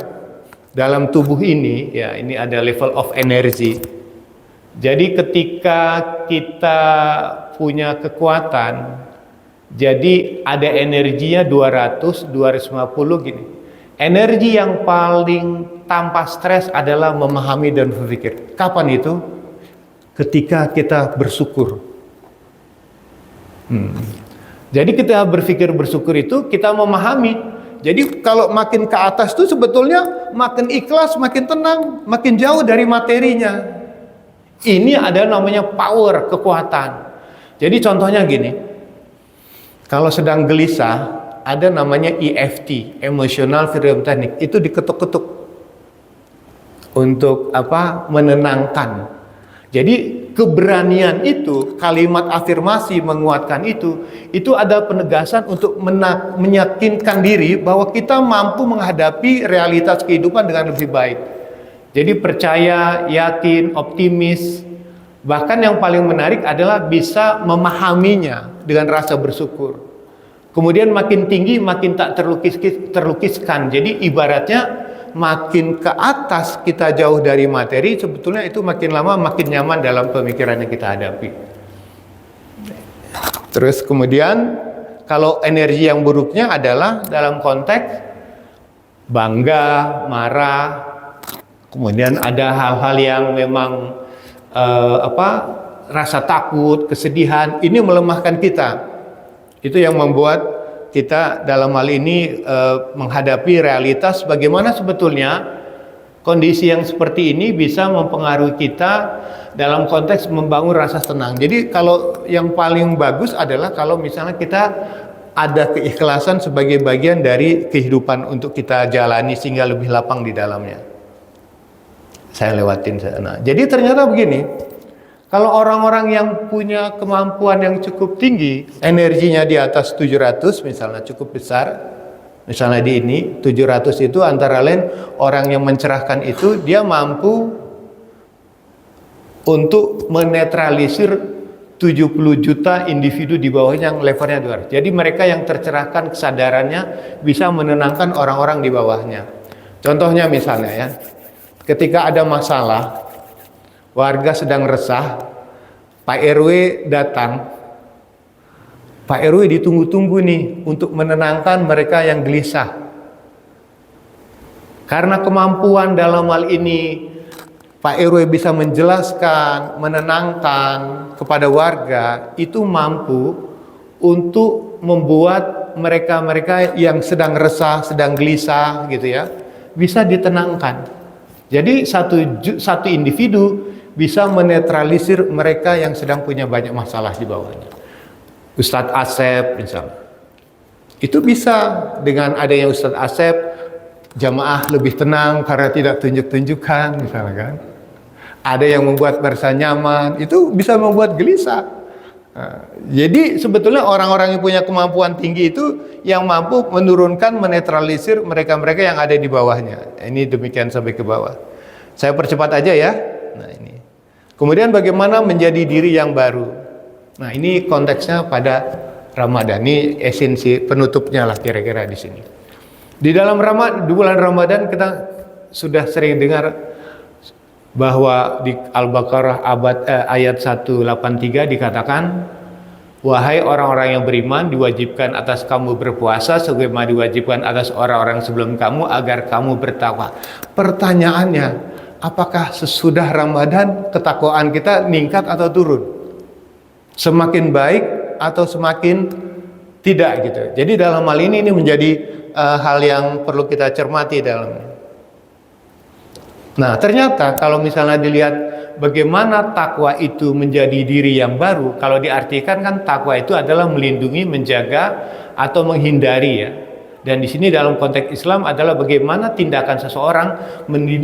dalam tubuh ini, ya ini ada level of energy. Jadi ketika kita punya kekuatan, jadi ada energinya 200, 250 gini. Energi yang paling tanpa stres adalah memahami dan berpikir. Kapan itu? Ketika kita bersyukur. Jadi kita bersyukur itu kita memahami. Jadi kalau makin ke atas itu sebetulnya makin ikhlas, makin tenang, makin jauh dari materinya. Ini ada namanya power, kekuatan. Jadi contohnya gini, kalau sedang gelisah, ada namanya EFT, Emotional Freedom Technique, itu diketuk-ketuk untuk menenangkan. Jadi keberanian itu, kalimat afirmasi menguatkan itu ada penegasan untuk meyakinkan diri bahwa kita mampu menghadapi realitas kehidupan dengan lebih baik. Jadi percaya, yakin, optimis. Bahkan yang paling menarik adalah bisa memahaminya dengan rasa bersyukur. Kemudian makin tinggi makin tak terlukiskan. Jadi ibaratnya makin ke atas kita jauh dari materi, sebetulnya itu makin lama makin nyaman dalam pemikiran yang kita hadapi. Terus kemudian kalau energi yang buruknya adalah dalam konteks bangga, marah, kemudian ada hal-hal yang memang rasa takut, kesedihan, ini melemahkan kita. Itu yang membuat kita dalam hal ini menghadapi realitas bagaimana sebetulnya kondisi yang seperti ini bisa mempengaruhi kita dalam konteks membangun rasa tenang. Jadi kalau yang paling bagus adalah kalau misalnya kita ada keikhlasan sebagai bagian dari kehidupan untuk kita jalani sehingga lebih lapang di dalamnya. Saya lewatin sana. Jadi ternyata begini, kalau orang-orang yang punya kemampuan yang cukup tinggi, energinya di atas 700 misalnya cukup besar, misalnya di ini 700 itu antara lain orang yang mencerahkan itu dia mampu untuk menetralisir 70 juta individu di bawahnya yang levelnya 200. Jadi mereka yang tercerahkan kesadarannya bisa menenangkan orang-orang di bawahnya. Contohnya misalnya ya, ketika ada masalah, warga sedang resah, Pak RW datang. Pak RW ditunggu-tunggu nih untuk menenangkan mereka yang gelisah. Karena kemampuan dalam hal ini Pak RW bisa menjelaskan, menenangkan kepada warga, itu mampu untuk membuat mereka-mereka yang sedang resah, sedang gelisah gitu ya, bisa ditenangkan. Jadi satu individu bisa menetralisir mereka yang sedang punya banyak masalah di bawahnya. Ustadz Asep misalnya, itu bisa dengan adanya Ustadz Asep, jamaah lebih tenang karena tidak tunjuk-tunjukkan misalnya kan. Ada yang membuat merasa nyaman, itu bisa membuat gelisah. Nah, jadi sebetulnya orang-orang yang punya kemampuan tinggi itu yang mampu menurunkan, menetralisir mereka-mereka yang ada di bawahnya. Ini demikian sampai ke bawah. Saya percepat aja ya. Nah ini. Kemudian bagaimana menjadi diri yang baru. Nah ini konteksnya pada Ramadan. Ini esensi penutupnya lah kira-kira di sini. Di dalam bulan Ramadan kita sudah sering dengar bahwa di Al-Baqarah ayat 183 dikatakan, wahai orang-orang yang beriman, diwajibkan atas kamu berpuasa sebagaimana diwajibkan atas orang-orang sebelum kamu agar kamu bertakwa. Pertanyaannya, apakah sesudah Ramadan ketakwaan kita meningkat atau turun? Semakin baik atau semakin tidak gitu. Jadi dalam hal ini menjadi hal yang perlu kita cermati dalamnya. Nah ternyata kalau misalnya dilihat bagaimana takwa itu menjadi diri yang baru, kalau diartikan kan takwa itu adalah melindungi, menjaga atau menghindari ya. Dan di sini dalam konteks Islam adalah bagaimana tindakan seseorang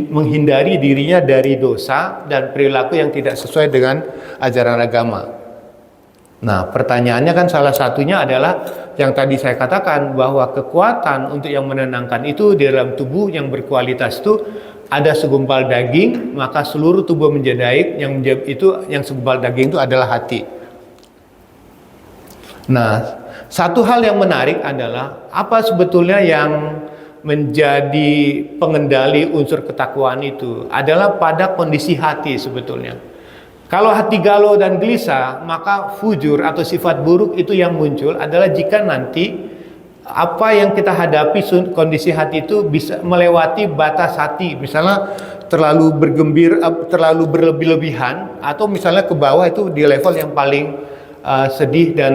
menghindari dirinya dari dosa dan perilaku yang tidak sesuai dengan ajaran agama. Nah pertanyaannya kan salah satunya adalah yang tadi saya katakan bahwa kekuatan untuk yang menenangkan itu di dalam tubuh yang berkualitas itu ada segumpal daging, maka seluruh tubuh menjadi baik. Yang segumpal daging itu adalah hati. Nah, satu hal yang menarik adalah apa sebetulnya yang menjadi pengendali unsur ketakwaan itu adalah pada kondisi hati sebetulnya. Kalau hati galau dan gelisah, maka fujur atau sifat buruk itu yang muncul adalah jika nanti apa yang kita hadapi kondisi hati itu bisa melewati batas hati, misalnya terlalu terlalu berlebih-lebihan, atau misalnya ke bawah itu di level yang paling sedih dan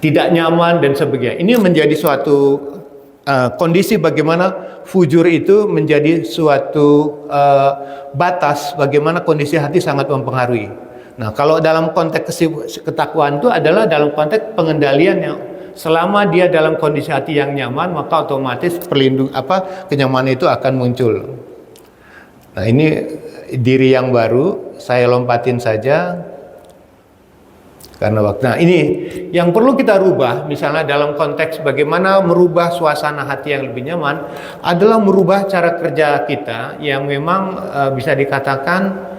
tidak nyaman dan sebagainya. Ini menjadi suatu kondisi bagaimana fujur itu menjadi suatu batas bagaimana kondisi hati sangat mempengaruhi. Nah, kalau dalam konteks ketakwaan itu adalah dalam konteks pengendaliannya. Selama dia dalam kondisi hati yang nyaman, maka otomatis kenyamanan itu akan muncul. Nah, ini diri yang baru, saya lompatin saja karena waktu. Nah, ini yang perlu kita rubah, misalnya dalam konteks bagaimana merubah suasana hati yang lebih nyaman adalah merubah cara kerja kita yang memang bisa dikatakan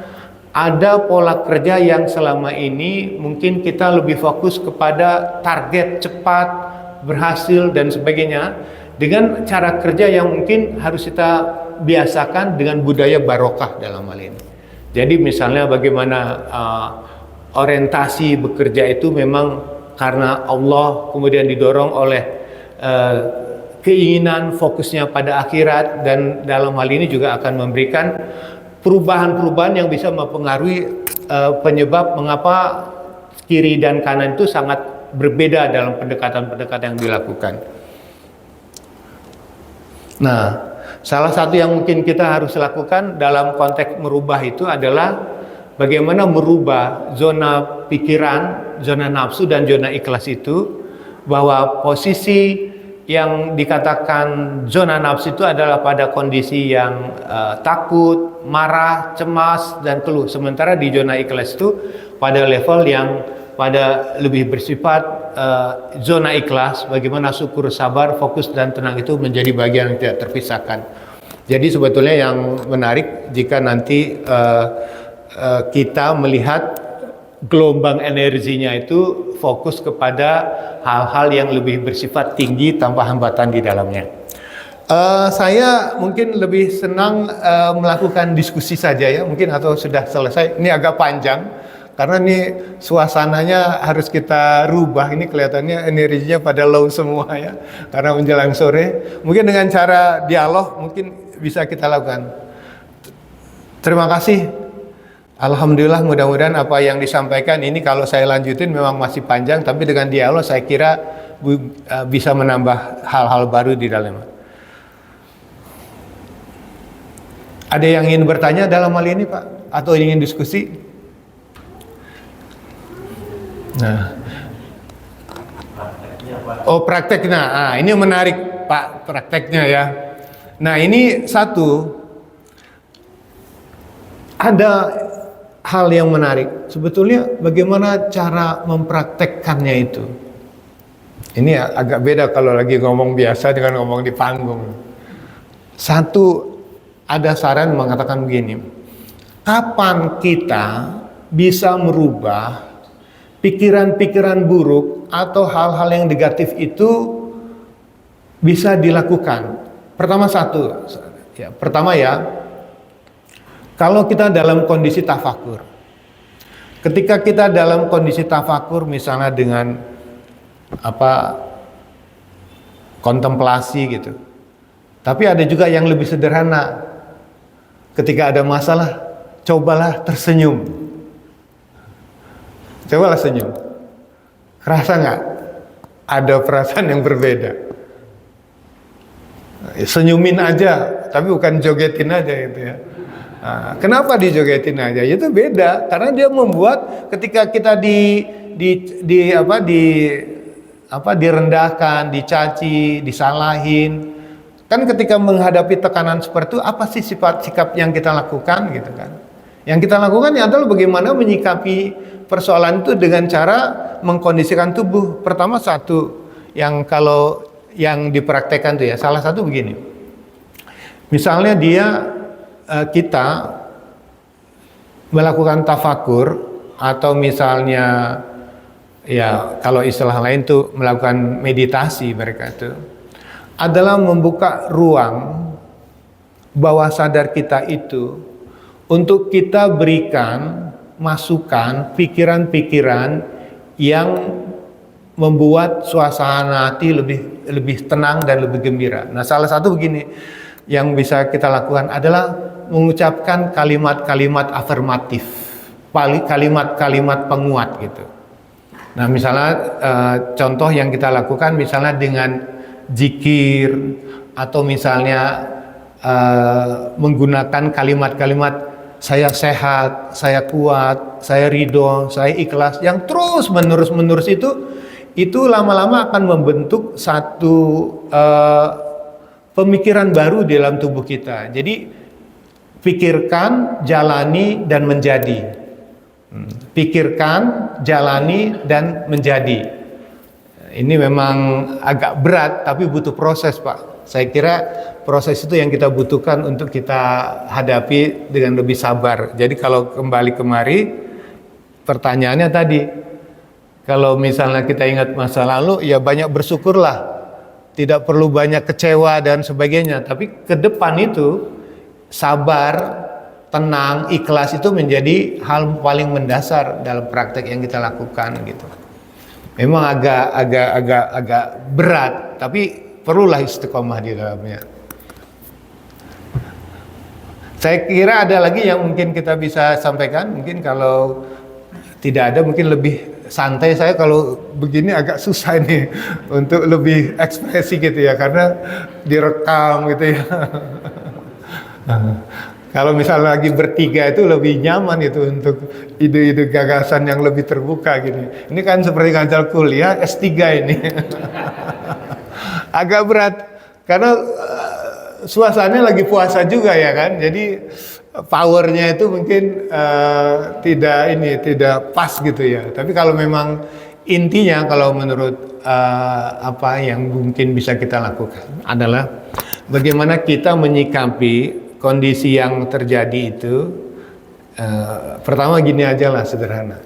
ada pola kerja yang selama ini mungkin kita lebih fokus kepada target cepat, berhasil dan sebagainya, dengan cara kerja yang mungkin harus kita biasakan dengan budaya barokah dalam hal ini. Jadi misalnya bagaimana orientasi bekerja itu memang karena Allah, kemudian didorong oleh keinginan fokusnya pada akhirat, dan dalam hal ini juga akan memberikan perubahan-perubahan yang bisa mempengaruhi penyebab mengapa kiri dan kanan itu sangat berbeda dalam pendekatan-pendekatan yang dilakukan. Nah, salah satu yang mungkin kita harus lakukan dalam konteks merubah itu adalah bagaimana merubah zona pikiran zona nafsu dan zona ikhlas itu, bahwa posisi yang dikatakan zona nafsu itu adalah pada kondisi yang takut, marah, cemas, dan keluh. Sementara di zona ikhlas itu pada level yang pada lebih bersifat zona ikhlas, bagaimana syukur, sabar, fokus, dan tenang itu menjadi bagian yang tidak terpisahkan. Jadi sebetulnya yang menarik jika nanti kita melihat gelombang energinya itu fokus kepada hal-hal yang lebih bersifat tinggi tanpa hambatan di dalamnya. Saya mungkin lebih senang melakukan diskusi saja ya, mungkin, atau sudah selesai. Ini agak panjang karena ini suasananya harus kita rubah. Ini kelihatannya energinya pada low semua ya, karena menjelang sore. Mungkin dengan cara dialog mungkin bisa kita lakukan. Terima kasih. Alhamdulillah, mudah-mudahan apa yang disampaikan ini kalau saya lanjutin memang masih panjang, tapi dengan dialog saya kira bisa menambah hal-hal baru di dalamnya. Ada yang ingin bertanya dalam hal ini, Pak? Atau ingin diskusi? Nah. Oh, prakteknya. Ah, ini menarik, Pak, prakteknya ya. Nah, ini satu. Ada hal yang menarik, sebetulnya bagaimana cara mempraktekkannya itu. Ini agak beda kalau lagi ngomong biasa dengan ngomong di panggung. Satu, ada saran mengatakan begini, kapan kita bisa merubah pikiran-pikiran buruk atau hal-hal yang negatif itu bisa dilakukan. Pertama kalau kita dalam kondisi tafakur, ketika kita dalam kondisi tafakur, misalnya dengan kontemplasi gitu. Tapi ada juga yang lebih sederhana. Ketika ada masalah, cobalah tersenyum. Cobalah senyum. Kerasa nggak? Ada perasaan yang berbeda. Senyumin aja, tapi bukan jogetin aja gitu ya. Nah, kenapa dijogetin aja? Itu beda, karena dia membuat ketika kita direndahkan, dicaci, disalahin. Kan ketika menghadapi tekanan seperti itu, apa sih sikap yang kita lakukan gitu kan? Yang kita lakukan adalah bagaimana menyikapi persoalan itu dengan cara mengkondisikan tubuh. Pertama satu, yang kalau yang dipraktekkan tuh ya, salah satu begini. Misalnya kita melakukan tafakur, atau misalnya ya kalau istilah lain tuh melakukan meditasi, mereka itu adalah membuka ruang bawah sadar kita itu untuk kita berikan masukan pikiran-pikiran yang membuat suasana hati lebih tenang dan lebih gembira. Nah, salah satu begini yang bisa kita lakukan adalah mengucapkan kalimat-kalimat afirmatif, kalimat-kalimat penguat gitu. Nah, misalnya contoh yang kita lakukan misalnya dengan zikir, atau misalnya menggunakan kalimat-kalimat saya sehat, saya kuat, saya ridho, saya ikhlas, yang terus menerus itu lama-lama akan membentuk satu pemikiran baru di dalam tubuh kita. Jadi pikirkan, jalani, dan menjadi. Pikirkan, jalani, dan menjadi. Ini memang agak berat, tapi butuh proses, Pak. Saya kira proses itu yang kita butuhkan untuk kita hadapi dengan lebih sabar. Jadi kalau kembali kemari, pertanyaannya tadi, kalau misalnya kita ingat masa lalu, ya banyak bersyukurlah. Tidak perlu banyak kecewa dan sebagainya. Tapi ke depan itu, sabar, tenang, ikhlas itu menjadi hal paling mendasar dalam praktek yang kita lakukan gitu. Memang agak berat, tapi perlulah istiqomah di dalamnya. Saya kira ada lagi yang mungkin kita bisa sampaikan. Mungkin kalau tidak ada, mungkin lebih santai. Saya kalau begini agak susah nih untuk lebih ekspresi gitu ya, karena direkam gitu ya. Kalau misalnya lagi bertiga itu lebih nyaman itu untuk ide-ide gagasan yang lebih terbuka gini. Ini kan seperti ngajar kuliah S3 ini. Agak berat karena suasananya lagi puasa juga ya kan. Jadi powernya itu mungkin tidak pas gitu ya. Tapi kalau memang intinya kalau menurut apa yang mungkin bisa kita lakukan adalah bagaimana kita menyikapi kondisi yang terjadi itu. Pertama gini aja lah, sederhana.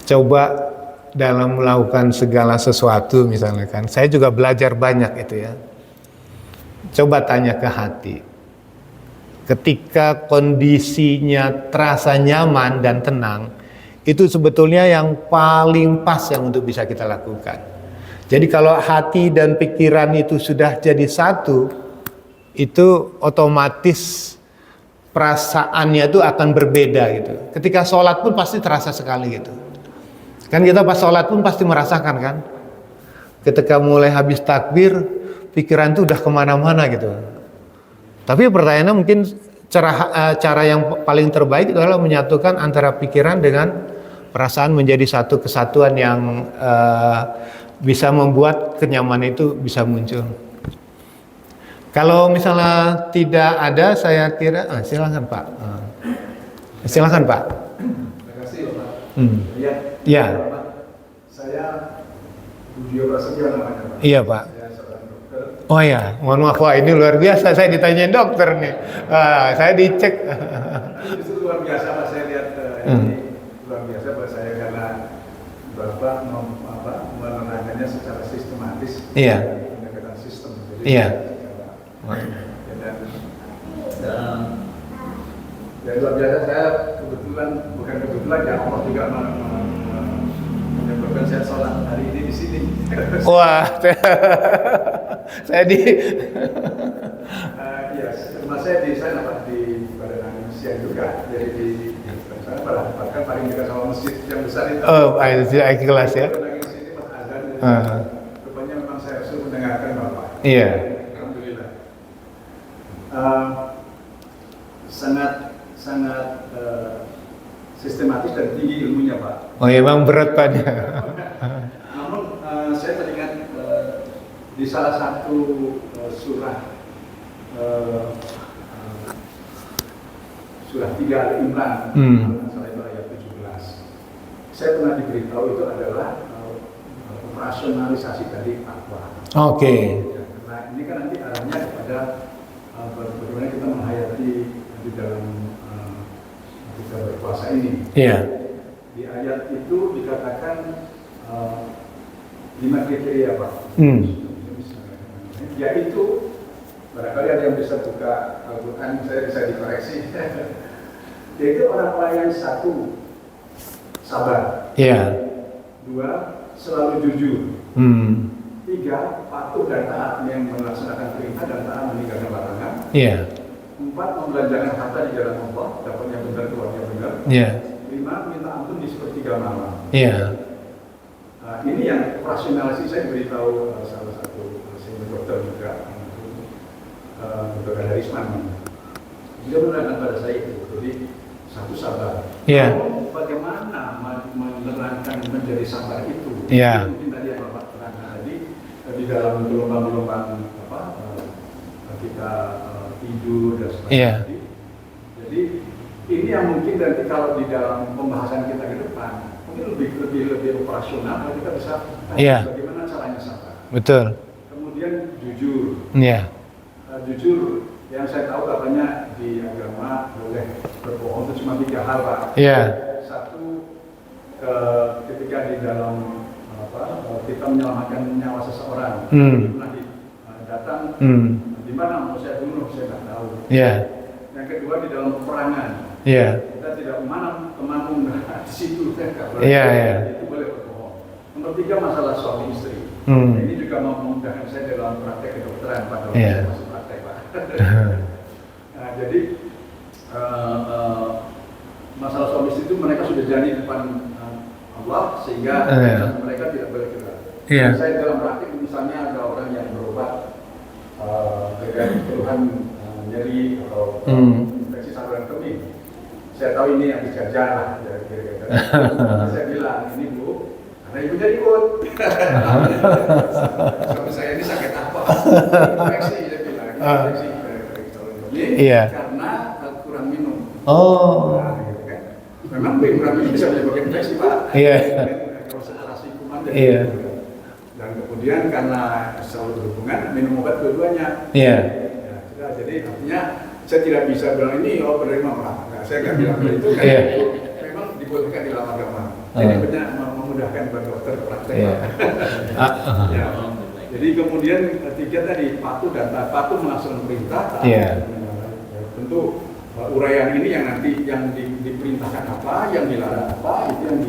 Coba dalam melakukan segala sesuatu misalnya kan, saya juga belajar banyak itu ya. Coba tanya ke hati. Ketika kondisinya terasa nyaman dan tenang, itu sebetulnya yang paling pas yang untuk bisa kita lakukan. Jadi kalau hati dan pikiran itu sudah jadi satu, itu otomatis perasaannya itu akan berbeda gitu. Ketika sholat pun pasti terasa sekali gitu. Kan kita pas sholat pun pasti merasakan kan. Ketika mulai habis takbir, pikiran itu udah kemana-mana gitu. Tapi pertanyaannya mungkin cara yang paling terbaik adalah menyatukan antara pikiran dengan perasaan menjadi satu kesatuan yang bisa membuat kenyamanan itu bisa muncul. Kalau misalnya tidak ada, saya kira silakan Pak. Silakan Pak. Terima kasih Pak. Ya. Saya Budio Prasetyo namanya Pak. Iya Pak. Saya seorang dokter. Oh ya, mohon maaf Pak, ini luar biasa saya ditanyain dokter nih. Saya dicek. Justru luar biasa Pak, saya lihat ini luar biasa buat saya karena Bapak menerangkannya secara sistematis. Iya. Pendekatan sistem. Jadi Iya. Dan luar biasa, saya bukan kebetulan ya, Allah juga menyebabkan saya sholat hari ini di sini. Wah, saya di. Iya, rumah saya di sana Pak, di Badan Manusia juga, jadi di sana bahkan paling dekat sama masjid yang besar itu. Oh, itu kelas ya. Di sini Mas Azan, rupanya memang saya harus mendengarkan Bapak. Iya. Alhamdulillah. Sangat sistematis dan tinggi ilmunya Pak. Oh, emang berat Pak. Namun saya teringat di salah satu surah 3 Al-Imran, salah itu ayat 17. Saya pernah diberitahu itu adalah operasionalisasi dari takwa. Oke. Nah ini kan nanti arahnya kepada bagaimana kita menghayati di dalam kita berpuasa ini. Iya. Di ayat itu dikatakan 5 kriteria Pak. Yaitu barangkali ada yang bisa buka Al-Quran, saya bisa dikoreksi. Yaitu orang-orang yang satu sabar. Iya. 2 selalu jujur. 3 patuh dan taat yang melaksanakan perintah dan taat meninggalkan larangan. Iya. 4 membelanjakan harta di jalan Allah, dapatnya benar keluarnya benar. Iya. 5 minta ampun di sepertiga malam. Iya. Nah, ini yang operasionalisasi saya beritahu salah satu senior dokter juga, Dr. Adarisman. Dia menerangkan pada saya itu, jadi satu sabar. Iya. Bagaimana menerangkan menjadi sabar itu? Iya. Mungkin tadi yang Bapak terangkan tadi di dalam gelombang-gelombang kita tidur dan sebagainya. Iya. Jadi ini yang mungkin nanti kalau di dalam pembahasan kita ke depan mungkin lebih operasional kalau kita bisa Iya. bagaimana caranya sabar. Betul. Kemudian jujur. Iya. Jujur yang saya tahu katanya di agama boleh berbohong itu cuma 3 hal Pak. Iya. Satu, ketika di dalam kita menyelamatkan nyawa seseorang, pernah datang di mana mau saya bunuh saya nggak tahu. Iya. Yang kedua di dalam peperangan, kita tidak kemana di situ nggak boleh. Iya. Itu boleh berbohong. Nomor 3 masalah suami istri. Ini juga memudahkan saya dalam praktek kedokteran Pak. Iya. Masuk praktek Pak. Nah, jadi masalah suami istri itu mereka sudah janji di depan Allah sehingga mereka tidak boleh gerak. Iya. Saya dalam praktik misalnya ada orang yang berobat dengan keluhan nyeri atau infeksi saluran kemih. Saya tahu ini habis jajan lah, kira-kira. Saya bilang, ini Bu, karena ibunya ikut. Suami saya ini sakit apa? Infeksi, saya bilang. Infeksi saluran kemih karena kurang minum. Oh. Nah, gitu kan. Memang kurang minum bisa menyebabkan infeksi, Pak. Konsentrasi kuman dan kemudian karena selalu berhubungan minum obat dua-duanya. Jadi artinya saya tidak bisa bilang ini penerima lah. Nah, saya nggak bilang itu karena itu memang dibolehkan di dalam agama. Ini benar memudahkan buat dokter praktek. Jadi kemudian ketiga tadi patuh dan taat. Patuh melaksanakan perintah. Tentu uraian ini yang nanti yang diperintahkan apa, yang dilarang apa, itu yang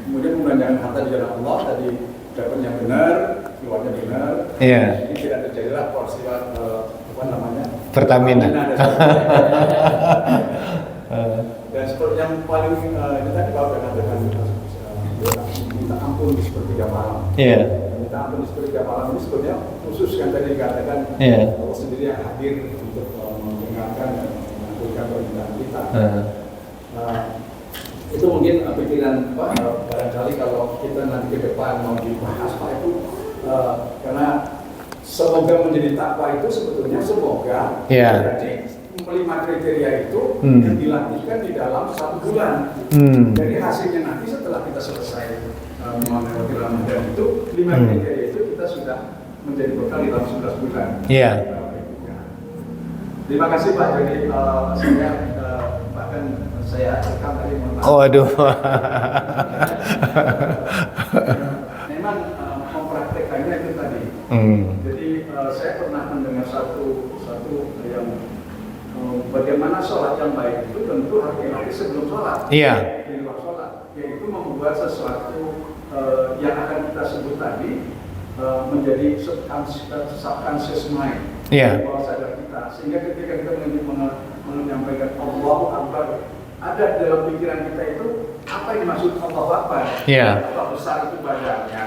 kemudian membelanjakan harta di jalan Allah tadi dapatnya benar, keluarnya benar. Ini tidak terjadilah peristiwa apa namanya? Pertamina. Dan seperti yang paling ini tadi Bapak katakan minta ampun di sepertiga malam. Minta ampun di sepertiga malam ini sebetulnya khusus yang tadi dikatakan Allah sendiri yang hadir untuk mendengarkan dan mengaturkan permintaan kita. Itu mungkin pikiran Pak, barangkali kalau kita nanti ke depan mau dibahas Pak itu karena semoga menjadi takwa itu sebetulnya semoga jadi 5 kriteria itu yang dilatihkan di dalam 1 bulan. Jadi hasilnya nanti setelah kita selesai melewati Ramadan itu 5 kriteria itu kita sudah menjadi bekal di dalam 11 bulan. Terima kasih Pak. Jadi saya bahkan saya rekam tadi waduh. Memang mempraktekannya itu tadi. Jadi saya pernah mendengar satu yang bagaimana sholat yang baik itu tentu harus dilatih sebelum sholat. Di luar sholat, yaitu membuat sesuatu yang akan kita sebut tadi menjadi subconscious mind. Bawah sadar kita, sehingga ketika kita menyampaikan Allahu Akbar, ada dalam pikiran kita itu apa yang dimaksud Allahu Akbar? Apa besar itu badannya,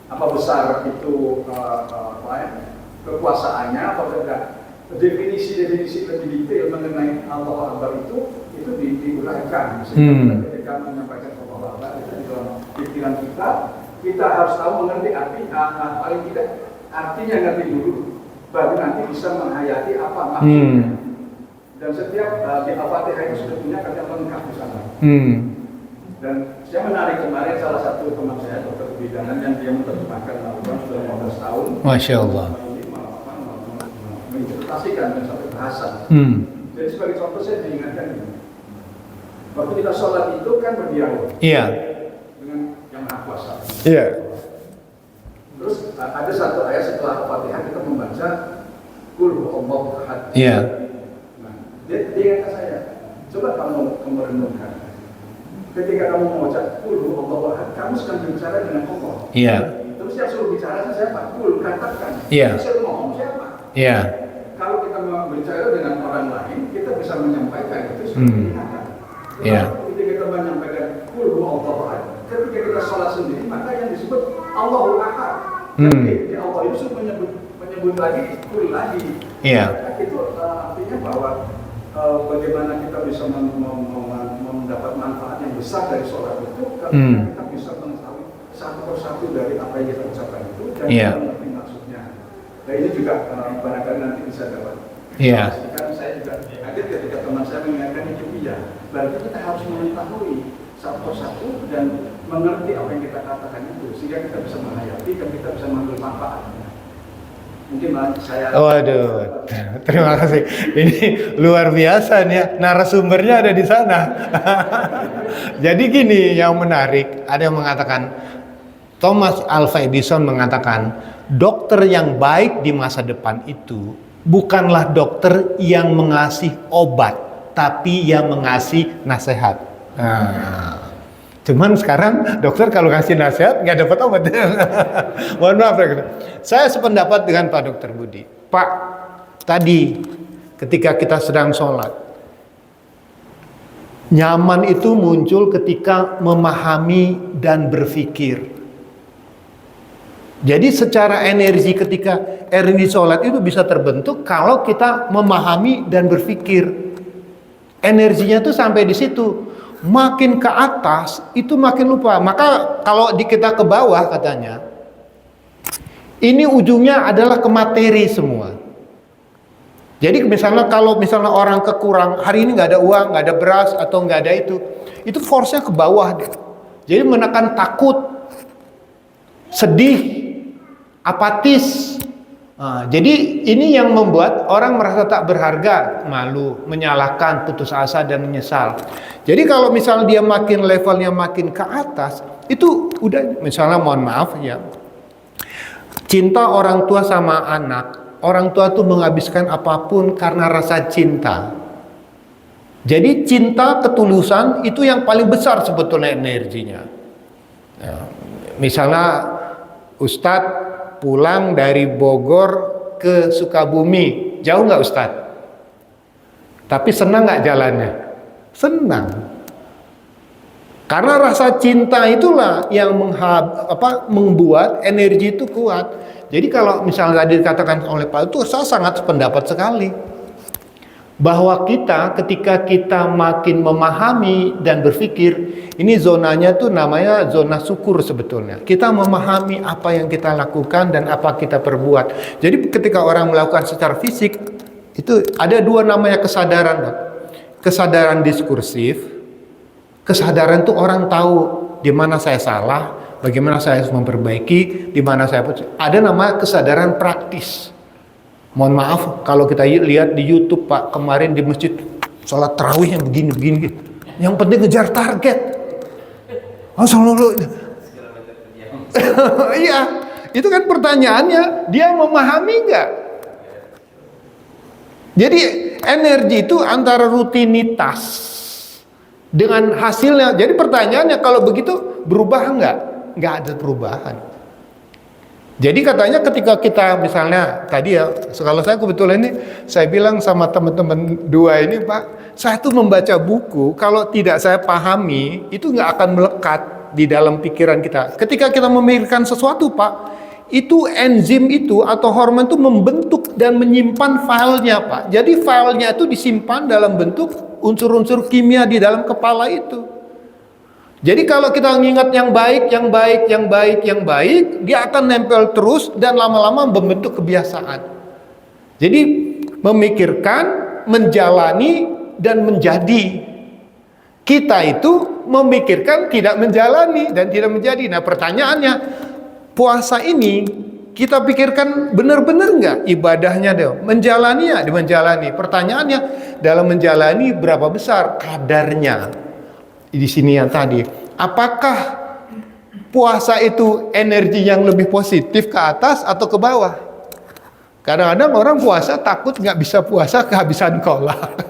apa besar itu kekuasaannya, apa tidak? Definisi lebih detail mengenai Allahu Akbar itu diuraikan. Sehingga ketika menyampaikan Allahu Akbar itu di dalam pikiran kita harus tahu mengerti arti, paling tidak artinya ngerti dulu, baru nanti bisa menghayati apa maksudnya. Dan setiap di Al-Fatihah itu sudah punya kata lengkap di sana. Dan saya menarik kemarin salah satu teman saya, dokter kebidanan yang dia menerjemahkan Al-Quran sudah 15 tahun. Masya Allah. Menginterpretasikan dan sampai bahasa. Jadi sebagai contoh saya diingatkan ini. Waktu kita sholat itu kan berdialog. Dengan yang Maha Kuasa. Terus ada satu ayat setelah Al-Fatihah kita membaca Qul huwallahu ahad. Nah, dia kata saya, coba kamu renungkan. Ketika kamu membaca Qul huwallahu ahad, kamu sedang berbicara dengan Allah. Terus yang suruh bicara siapa? Qul, katakan. Saya ngomong siapa? Kalau kita berbicara dengan orang lain, kita bisa menyampaikan itu seperti kata. Ketika kita menyampaikan Qul huwallahu ahad, ketika kita sholat sendiri, maka yang disebut Allahul Ahad. Jadi Allah itu menyebut lagi, Qul lagi. Itu artinya bahwa bagaimana kita bisa mendapat manfaat yang besar dari sholat itu, karena kita bisa mengetahui satu persatu dari apa yang kita ucapkan itu dan mengerti maksudnya. Dan ini juga barangkali nanti bisa dapat. Kan saya juga kaget ketika teman saya mengingatkan itu berarti kita harus mengetahui satu persatu dan mengerti apa yang kita katakan itu sehingga kita bisa menghayati dan kita bisa mengambil manfaatnya. Mungkin saya. Waduh, terima kasih. Ini luar biasa nih, narasumbernya ada di sana. Jadi gini, yang menarik, ada yang mengatakan, Thomas Alva Edison mengatakan, dokter yang baik di masa depan itu bukanlah dokter yang mengasih obat, tapi yang mengasih nasihat. Cuman sekarang dokter kalau ngasih nasihat nggak dapat obat. Mohon maaf, saya sependapat dengan Pak Dokter Budi. Pak, tadi ketika kita sedang sholat, nyaman itu muncul ketika memahami dan berpikir. Jadi secara energi ketika energi sholat itu bisa terbentuk kalau kita memahami dan berpikir. Energinya tuh sampai di situ. Makin ke atas itu makin lupa. Maka kalau di kita ke bawah katanya, ini ujungnya adalah ke materi semua. Jadi misalnya kalau misalnya orang kekurang, hari ini nggak ada uang, nggak ada beras atau nggak ada itu force-nya ke bawah deh. Jadi menekan takut, sedih, apatis. Jadi ini yang membuat orang merasa tak berharga, malu, menyalahkan, putus asa dan menyesal. Jadi kalau misalnya dia makin levelnya makin ke atas, itu udah misalnya mohon maaf ya, cinta orang tua sama anak, orang tua tuh menghabiskan apapun karena rasa cinta. Jadi cinta, ketulusan itu yang paling besar sebetulnya energinya. Ya, misalnya Ustadz pulang dari Bogor ke Sukabumi, jauh nggak Ustadz? Tapi senang nggak jalannya? Senang. Karena rasa cinta itulah yang membuat energi itu kuat. Jadi kalau misalnya tadi dikatakan oleh Pak itu, saya sangat sependapat sekali. Bahwa kita ketika kita makin memahami dan berpikir, ini zonanya tuh namanya zona syukur sebetulnya. Kita memahami apa yang kita lakukan dan apa kita perbuat. Jadi ketika orang melakukan secara fisik, itu ada dua namanya kesadaran. Kesadaran diskursif, kesadaran tuh orang tahu di mana saya salah, bagaimana saya harus memperbaiki, di mana saya ada nama kesadaran praktis. Mohon maaf kalau kita lihat di YouTube Pak, kemarin di masjid sholat tarawih yang begini-begini. Yang penting ngejar target. Iya, itu kan pertanyaannya, dia memahami nggak? Jadi energi itu antara rutinitas dengan hasilnya. Jadi pertanyaannya kalau begitu berubah nggak? Nggak ada perubahan. Jadi katanya ketika kita misalnya tadi ya, kalau saya kebetulan ini saya bilang sama teman-teman dua ini Pak, saya tuh membaca buku kalau tidak saya pahami itu nggak akan melekat di dalam pikiran kita. Ketika kita memikirkan sesuatu Pak, itu enzim itu atau hormon itu membentuk dan menyimpan filenya Pak. Jadi filenya itu disimpan dalam bentuk unsur-unsur kimia di dalam kepala itu. Jadi kalau kita mengingat yang baik, dia akan nempel terus dan lama-lama membentuk kebiasaan. Jadi memikirkan, menjalani, dan menjadi. Kita itu memikirkan, tidak menjalani, dan tidak menjadi. Nah pertanyaannya, puasa ini kita pikirkan benar-benar nggak ibadahnya deh? Menjalani ya, menjalani. Pertanyaannya, dalam menjalani berapa besar kadarnya? Di sini yang tadi, apakah puasa itu energi yang lebih positif ke atas atau ke bawah? Kadang-kadang orang puasa takut nggak bisa puasa kehabisan kolak.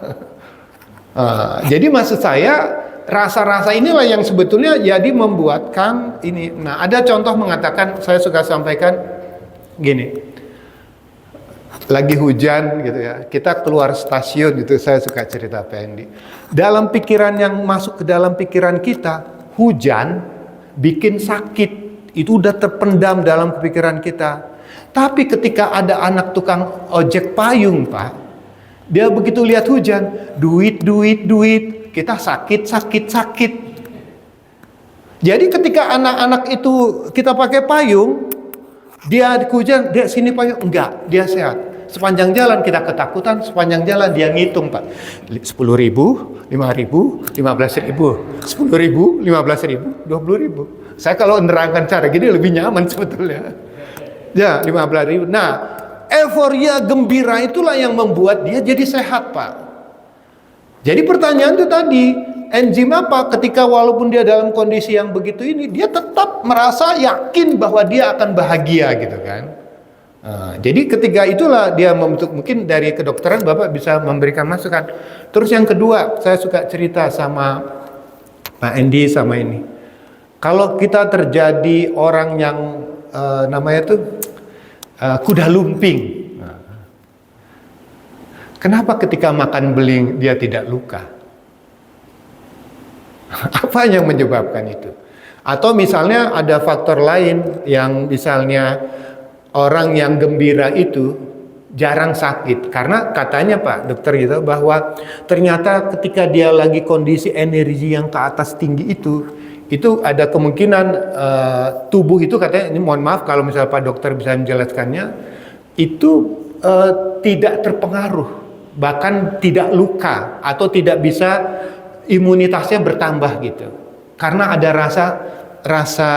Jadi maksud saya rasa-rasa inilah yang sebetulnya jadi membuatkan ini. Nah ada contoh mengatakan, saya suka sampaikan gini, lagi hujan gitu ya, kita keluar stasiun gitu, saya suka cerita Pak Endi. Dalam pikiran yang masuk ke dalam pikiran kita, hujan bikin sakit, itu udah terpendam dalam pikiran kita. Tapi ketika ada anak tukang ojek payung Pak, dia begitu lihat hujan, duit, kita sakit. Jadi ketika anak-anak itu kita pakai payung, dia hujan, dia sini payung, enggak, dia sehat. Sepanjang jalan kita ketakutan, sepanjang jalan dia ngitung Pak. 10.000, 5.000, 15.000, 10.000, 15.000, 20.000. Saya kalau menerangkan cara gini lebih nyaman sebetulnya. Ya, 15.000. Nah, euforia gembira itulah yang membuat dia jadi sehat Pak. Jadi pertanyaan itu tadi, enzim apa ketika walaupun dia dalam kondisi yang begitu ini, dia tetap merasa yakin bahwa dia akan bahagia gitu kan. Jadi ketika itulah dia membentuk, mungkin dari kedokteran Bapak bisa memberikan masukan. Terus yang kedua, saya suka cerita sama Pak Endi sama ini. Kalau kita terjadi orang yang namanya tuh kuda lumping. Kenapa ketika makan beling dia tidak luka? Apa yang menyebabkan itu? Atau misalnya ada faktor lain yang misalnya orang yang gembira itu jarang sakit, karena katanya Pak dokter gitu bahwa ternyata ketika dia lagi kondisi energi yang ke atas tinggi itu ada kemungkinan tubuh itu katanya, ini mohon maaf kalau misalnya Pak dokter bisa menjelaskannya, itu tidak terpengaruh, bahkan tidak luka atau tidak bisa imunitasnya bertambah gitu, karena ada rasa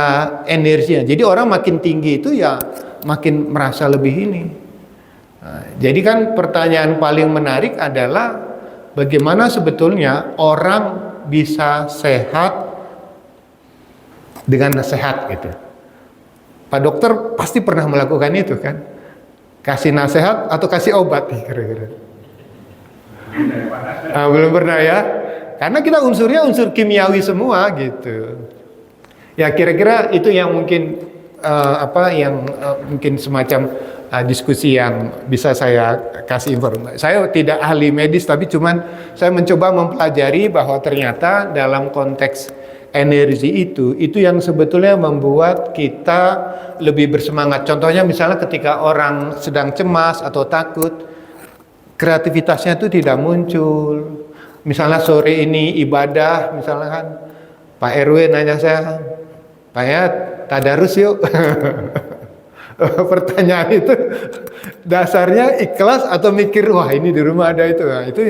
energinya. Jadi orang makin tinggi itu ya makin merasa lebih ini. Nah, jadi kan pertanyaan paling menarik adalah bagaimana sebetulnya orang bisa sehat dengan sehat gitu. Pak dokter pasti pernah melakukan itu kan? Kasih nasihat atau kasih obat nih kira-kira? Belum pernah ya? Karena kita unsurnya unsur kimiawi semua gitu. Ya kira-kira itu yang mungkin mungkin semacam diskusi yang bisa saya kasih informasi. Saya tidak ahli medis, tapi cuman saya mencoba mempelajari bahwa ternyata dalam konteks energi itu yang sebetulnya membuat kita lebih bersemangat. Contohnya misalnya ketika orang sedang cemas atau takut, kreativitasnya itu tidak muncul. Misalnya sore ini ibadah, misalnya kan Pak RW nanya saya, Pak Yat, tadarus yuk. Pertanyaan itu dasarnya ikhlas atau mikir, wah ini di rumah ada itu. Nah, itu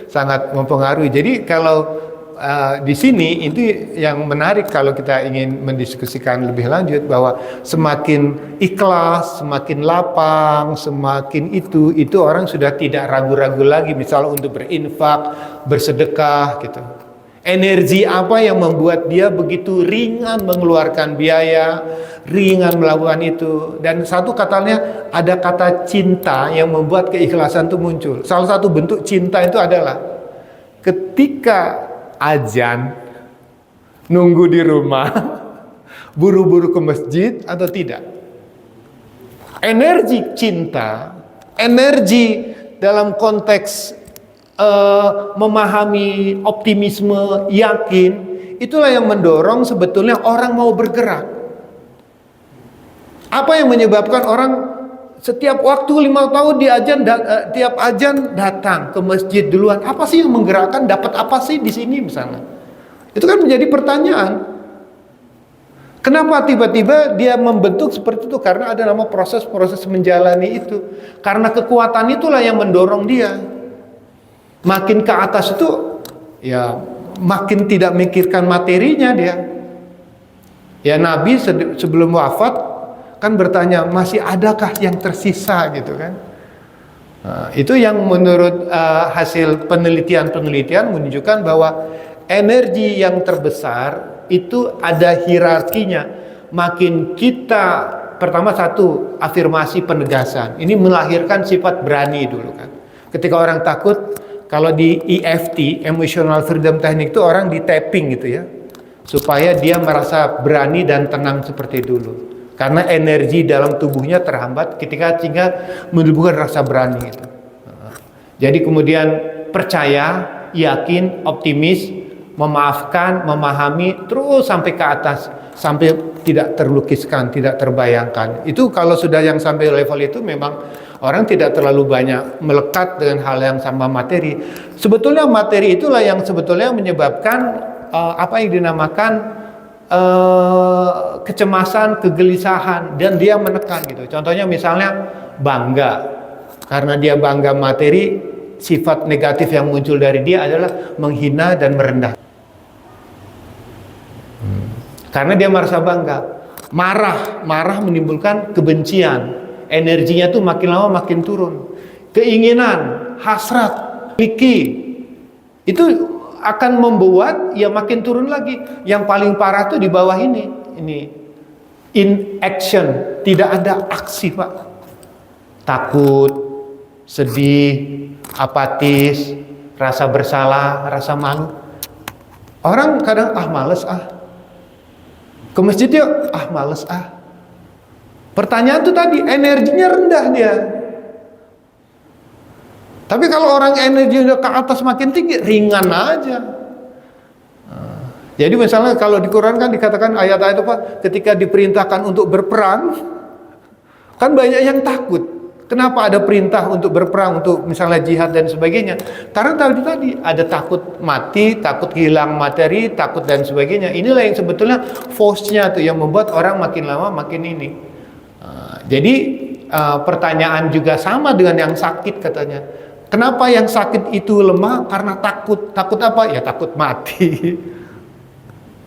sangat mempengaruhi. Jadi kalau di sini itu yang menarik kalau kita ingin mendiskusikan lebih lanjut, bahwa semakin ikhlas, semakin lapang, semakin itu orang sudah tidak ragu-ragu lagi misalnya untuk berinfak, bersedekah gitu. Energi apa yang membuat dia begitu ringan mengeluarkan biaya, ringan melakukan itu. Dan satu katanya ada kata cinta yang membuat keikhlasan itu muncul. Salah satu bentuk cinta itu adalah ketika azan, nunggu di rumah, buru-buru ke masjid atau tidak. Energi cinta, energi dalam konteks memahami, optimisme, yakin, itulah yang mendorong sebetulnya orang mau bergerak. Apa yang menyebabkan orang setiap waktu 5 tahun di tiap azan datang ke masjid duluan? Apa sih yang menggerakkan? Dapat apa sih di sini misalnya? Itu kan menjadi pertanyaan. Kenapa tiba-tiba dia membentuk seperti itu? Karena ada nama proses-proses menjalani itu. Karena kekuatan itulah yang mendorong dia. Makin ke atas itu ya makin tidak mikirkan materinya dia. Ya Nabi sebelum wafat kan bertanya, masih adakah yang tersisa gitu kan. Nah, itu yang menurut hasil penelitian menunjukkan bahwa energi yang terbesar itu ada hierarkinya. Makin kita, pertama satu, afirmasi penegasan. Ini melahirkan sifat berani dulu kan. Ketika orang takut, kalau di EFT, Emotional Freedom Technique, itu orang di tapping gitu ya, supaya dia merasa berani dan tenang seperti dulu. Karena energi dalam tubuhnya terhambat ketika sehingga menimbulkan rasa berani itu. Jadi kemudian percaya, yakin, optimis, memaafkan, memahami, terus sampai ke atas, sampai tidak terlukiskan, tidak terbayangkan. Itu kalau sudah yang sampai level itu memang orang tidak terlalu banyak melekat dengan hal yang sama materi. Sebetulnya materi itulah yang sebetulnya menyebabkan apa yang dinamakan kecemasan, kegelisahan, dan dia menekan gitu. Contohnya misalnya bangga, karena dia bangga materi, sifat negatif yang muncul dari dia adalah menghina dan merendah. Karena dia merasa bangga. Marah menimbulkan kebencian, energinya tuh makin lama makin turun. Keinginan, hasrat, miliki, itu akan membuat ya makin turun lagi. Yang paling parah tuh di bawah ini inaction, tidak ada aksi Pak. Takut, sedih, apatis, rasa bersalah, rasa malu. Orang kadang males ke masjid yuk, males Pertanyaan tuh tadi, energinya rendah dia. Tapi kalau orang energi udah ke atas makin tinggi, ringan aja. Jadi misalnya kalau di Quran kan dikatakan ayat-ayat apa? Ketika diperintahkan untuk berperang, kan banyak yang takut. Kenapa ada perintah untuk berperang, untuk misalnya jihad dan sebagainya? Karena tadi ada takut mati, takut hilang materi, takut dan sebagainya. Inilah yang sebetulnya force-nya tuh yang membuat orang makin lama makin ini. Jadi pertanyaan juga sama dengan yang sakit katanya. Kenapa yang sakit itu lemah? Karena takut. Takut apa? Ya takut mati.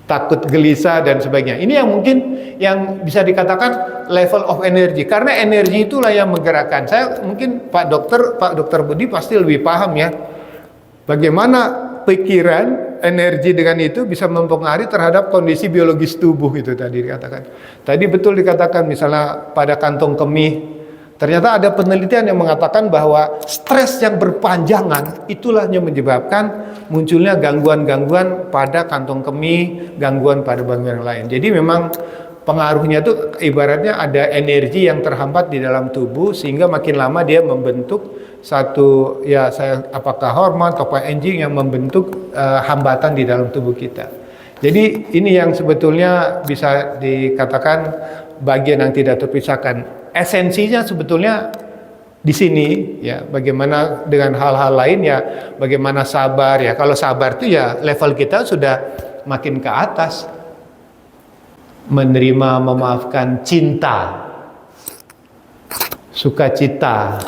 Takut gelisah dan sebagainya. Ini yang mungkin yang bisa dikatakan level of energy, karena energi itulah yang menggerakkan. Saya mungkin Pak Dokter Budi pasti lebih paham ya bagaimana pikiran, energi dengan itu bisa mempengaruhi terhadap kondisi biologis tubuh. Itu tadi dikatakan. Tadi betul dikatakan misalnya pada kantong kemih, ternyata ada penelitian yang mengatakan bahwa stres yang berpanjangan itulah yang menyebabkan munculnya gangguan-gangguan pada kantong kemih, gangguan pada bagian lain. Jadi memang pengaruhnya itu ibaratnya ada energi yang terhambat di dalam tubuh, sehingga makin lama dia membentuk satu ya apakah hormon atau enzim yang membentuk hambatan di dalam tubuh kita. Jadi ini yang sebetulnya bisa dikatakan bagian yang tidak terpisahkan. Esensinya sebetulnya di sini ya, bagaimana dengan hal-hal lain ya, bagaimana sabar ya. Kalau sabar itu ya level kita sudah makin ke atas. Menerima, memaafkan, cinta, sukacita.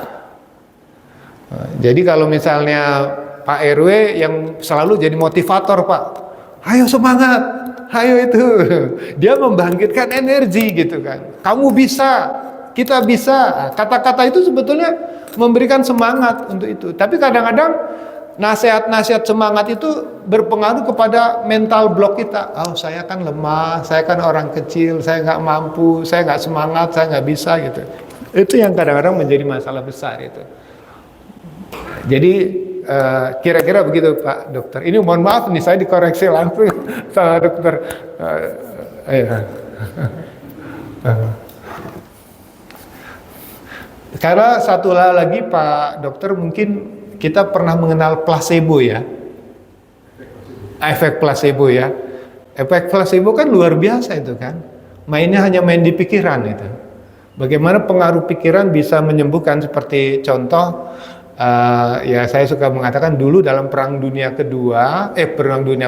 Jadi kalau misalnya Pak RW yang selalu jadi motivator, Pak, ayo semangat, ayo itu, dia membangkitkan energi gitu kan. Kamu bisa, kita bisa. Kata-kata itu sebetulnya memberikan semangat untuk itu. Tapi kadang-kadang nasihat-nasihat semangat itu berpengaruh kepada mental block kita. Oh, saya kan lemah, saya kan orang kecil, saya nggak mampu, saya nggak semangat, saya nggak bisa gitu. Itu yang kadang-kadang menjadi masalah besar itu. Jadi kira-kira begitu Pak Dokter. Ini mohon maaf nih, saya dikoreksi langsung sama Dokter. Karena satu hal lagi Pak Dokter, mungkin kita pernah mengenal placebo ya. Efek placebo ya. Efek placebo kan luar biasa itu kan. Mainnya hanya main di pikiran itu. Bagaimana pengaruh pikiran bisa menyembuhkan, seperti contoh ya saya suka mengatakan dulu dalam Perang Dunia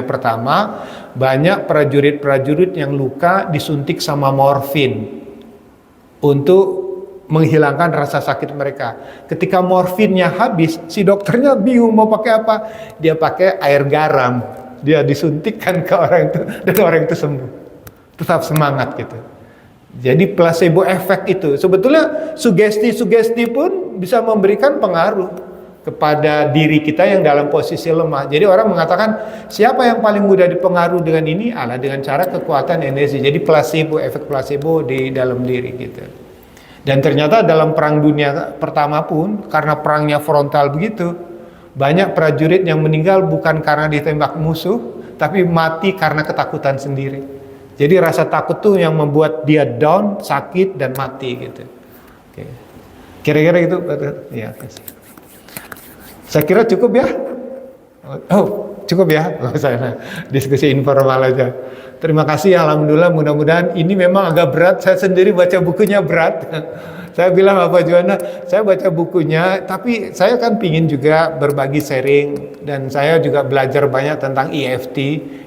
Pertama banyak prajurit-prajurit yang luka disuntik sama morfin untuk menghilangkan rasa sakit mereka. Ketika morfinnya habis, si dokternya bingung mau pakai apa. Dia pakai air garam. Dia disuntikkan ke orang itu dan orang itu sembuh. Tetap semangat gitu. Jadi placebo effect itu sebetulnya sugesti-sugesti pun bisa memberikan pengaruh kepada diri kita yang dalam posisi lemah. Jadi orang mengatakan siapa yang paling mudah dipengaruhi dengan ini? Dengan cara kekuatan energi. Jadi placebo, efek placebo di dalam diri kita. Dan ternyata dalam Perang Dunia Pertama pun, karena perangnya frontal begitu, banyak prajurit yang meninggal bukan karena ditembak musuh, tapi mati karena ketakutan sendiri. Jadi rasa takut tuh yang membuat dia down, sakit, dan mati gitu. Oke. Kira-kira gitu, ya. Saya kira cukup ya. Oh, cukup ya. Saya diskusi informal aja. Terima kasih, alhamdulillah, mudah-mudahan ini memang agak berat. Saya sendiri baca bukunya berat. Saya bilang apa Juana, saya baca bukunya, tapi saya kan pingin juga berbagi sharing, dan saya juga belajar banyak tentang EFT,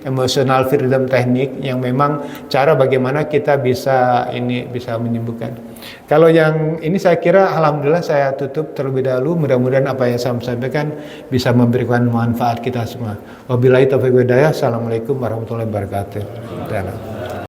Emotional Freedom Technique, yang memang cara bagaimana kita bisa menyembuhkan. Kalau yang ini saya kira alhamdulillah saya tutup terlebih dahulu. Mudah-mudahan apa yang saya sampaikan bisa memberikan manfaat kita semua. Wabillahi taufiq wal hidayah. Assalamualaikum warahmatullahi wabarakatuh.